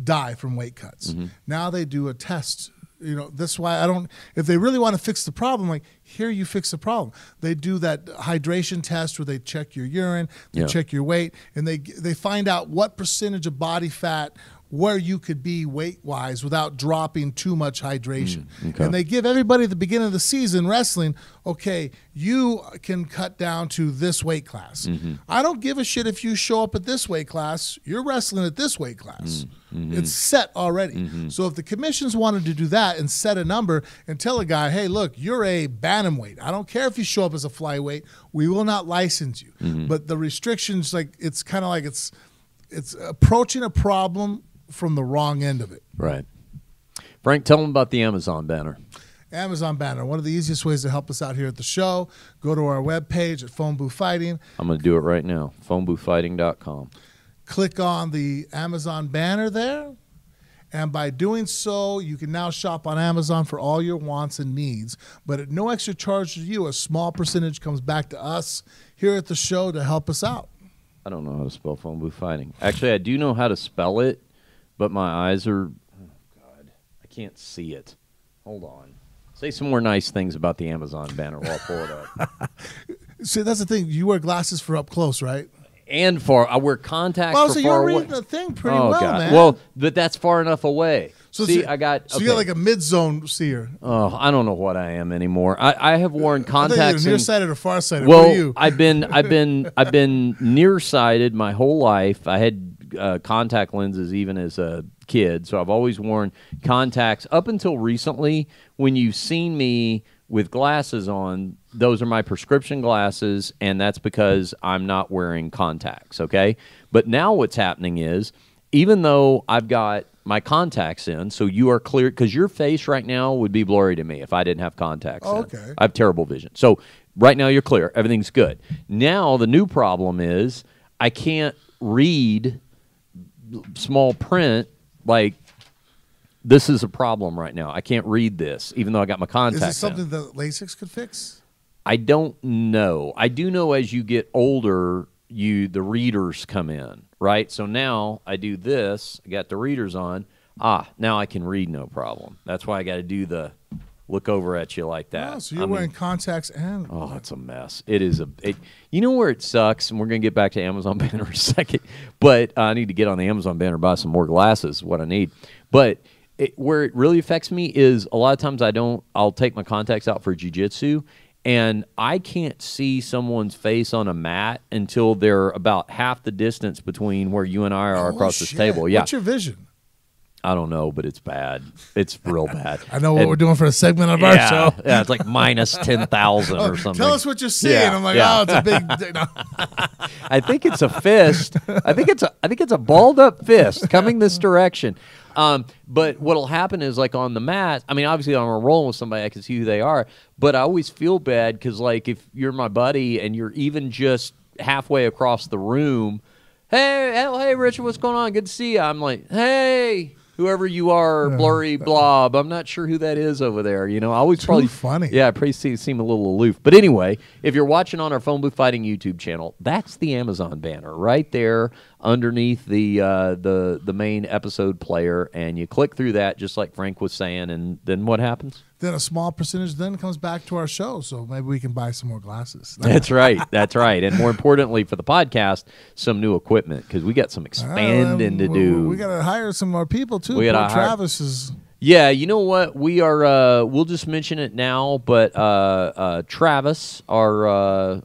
die from weight cuts. Now they do a test. That's why if they really want to fix the problem, like, here you fix the problem. They do that hydration test where they check your urine, they check your weight, and they find out what percentage of body fat where you could be weight-wise without dropping too much hydration. Okay. And they give everybody at the beginning of the season wrestling, okay, you can cut down to this weight class. I don't give a shit if you show up at this weight class. You're wrestling at this weight class. It's set already. So if the commissions wanted to do that and set a number and tell a guy, hey, look, you're a bantamweight. I don't care if you show up as a flyweight. We will not license you. But the restrictions, like, it's kind of like it's approaching a problem from the wrong end of it. Right. Frank, tell them about the Amazon banner. Amazon banner, one of the easiest ways to help us out here at the show. Go to our webpage at Phone Booth Fighting. I'm going to do it right now, phoneboothfighting.com. Click on the Amazon banner there, and by doing so, you can now shop on Amazon for all your wants and needs. But at no extra charge to you, a small percentage comes back to us here at the show to help us out. I don't know how to spell Phone Booth Fighting. Actually, I do know how to spell it, but my eyes are, oh, God, I can't see it. Hold on. Say some more nice things about the Amazon banner while I pull it up. See, that's the thing. You wear glasses for up close, right? And I wear contacts for so far away. You're reading the thing pretty well, God. man. Well, but that's far enough away. So see, you got like a mid-zone seer. Oh, I don't know what I am anymore. I have worn contacts. You're nearsighted or farsighted. Well, what are you? I've been nearsighted my whole life. I had contact lenses even as a kid, so I've always worn contacts up until recently. When you've seen me with glasses on, those are my prescription glasses, and that's because I'm not wearing contacts, okay? But now what's happening is, even though I've got my contacts in, so you are clear, because your face right now would be blurry to me if I didn't have contacts in. Okay. I have terrible vision. So right now you're clear. Everything's good. Now the new problem is I can't read small print. Like, this is a problem right now. I can't read this, even though I got my contacts in. Is it something that LASIK could fix? I don't know. I do know as you get older, the readers come in, right? So now I do this. I got the readers on. Now I can read no problem. That's why I got to do the look over at you like that. Oh, so you're wearing contacts and... Oh, it's a mess. It is you know where it sucks, and we're going to get back to Amazon banner in a second, but I need to get on the Amazon banner, buy some more glasses, what I need. But where it really affects me is a lot of times I'll take my contacts out for jiu-jitsu, and I can't see someone's face on a mat until they're about half the distance between where you and I are across this table. Yeah. What's your vision? I don't know, but it's bad. It's real bad. I know what we're doing for a segment of our show. Yeah, it's like minus 10,000 or something. Tell us what you're seeing. Yeah, I'm like, oh, it's a big... No. I think it's a fist. I think it's a balled up fist coming this direction. But what'll happen is, like, on the mat, I mean, obviously I'm rolling with somebody, I can see who they are, but I always feel bad because, like, if you're my buddy and you're even just halfway across the room, hey, Richard, what's going on? Good to see you. I'm like, hey, whoever you are, blurry blob. I'm not sure who that is over there. You know, I always probably funny. Yeah, I probably seem a little aloof. But anyway, if you're watching on our Phone Booth Fighting YouTube channel, that's the Amazon banner right there underneath the main episode player, and you click through that just like Frank was saying, and then what happens? Then a small percentage then comes back to our show, so maybe we can buy some more glasses. That's right. That's right. And more importantly for the podcast, some new equipment, because we got some expanding to do. We got to hire some more people, too. Travis is... Yeah, you know what? We are. We'll just mention it now, but Travis, our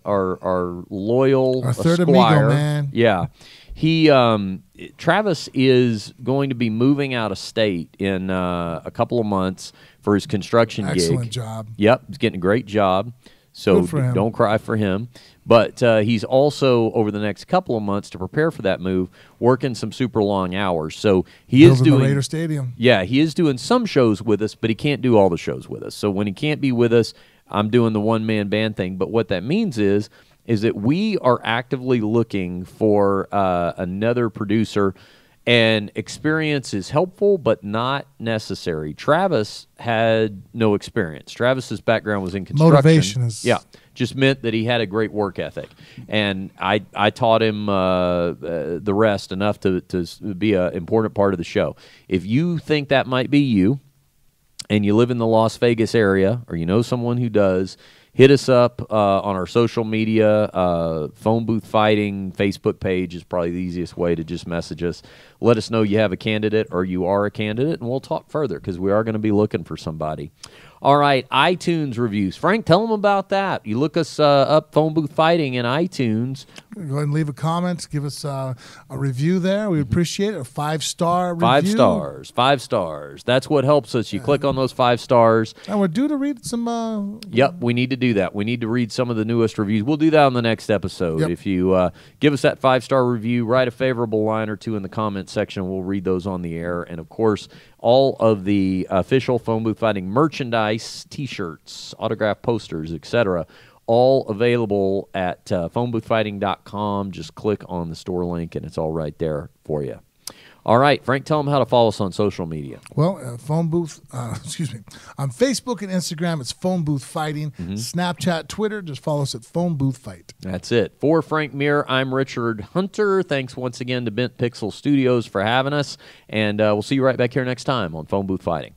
loyal our third Esquire, amigo, man. Yeah, he Travis is going to be moving out of state in a couple of months for his construction gig. Excellent job. Yep, he's getting a great job. So don't cry for him. But he's also, over the next couple of months to prepare for that move, working some super long hours. So he is doing the Raider Stadium. Yeah, he is doing some shows with us, but he can't do all the shows with us. So when he can't be with us, I'm doing the one-man band thing. But what that means is that we are actively looking for another producer. And experience is helpful, but not necessary. Travis had no experience. Travis's background was in construction. Motivation is... Yeah, just meant that he had a great work ethic. And I taught him the rest enough to be an important part of the show. If you think that might be you, and you live in the Las Vegas area, or you know someone who does, hit us up on our social media. Phone Booth Fighting Facebook page is probably the easiest way to just message us. Let us know you have a candidate or you are a candidate, and we'll talk further because we are going to be looking for somebody. All right, iTunes reviews. Frank, tell them about that. You look us up, Phone Booth Fighting in iTunes. Go ahead and leave a comment. Give us a review there. We appreciate it. A 5-star review. 5 stars. 5 stars. That's what helps us. You click on those 5 stars. And we're due to read some... Yep, we need to do that. We need to read some of the newest reviews. We'll do that on the next episode. Yep. If you give us that 5-star review, write a favorable line or two in the comment section. We'll read those on the air. And, of course, all of the official Phone Booth Fighting merchandise, T-shirts, autographed posters, etc., all available at phoneboothfighting.com. Just click on the store link, and it's all right there for you. All right, Frank, tell them how to follow us on social media. Well, Phone Booth, excuse me, on Facebook and Instagram, it's Phone Booth Fighting. Snapchat, Twitter, just follow us at Phone Booth Fight. That's it. For Frank Muir, I'm Richard Hunter. Thanks once again to Bent Pixel Studios for having us, and we'll see you right back here next time on Phone Booth Fighting.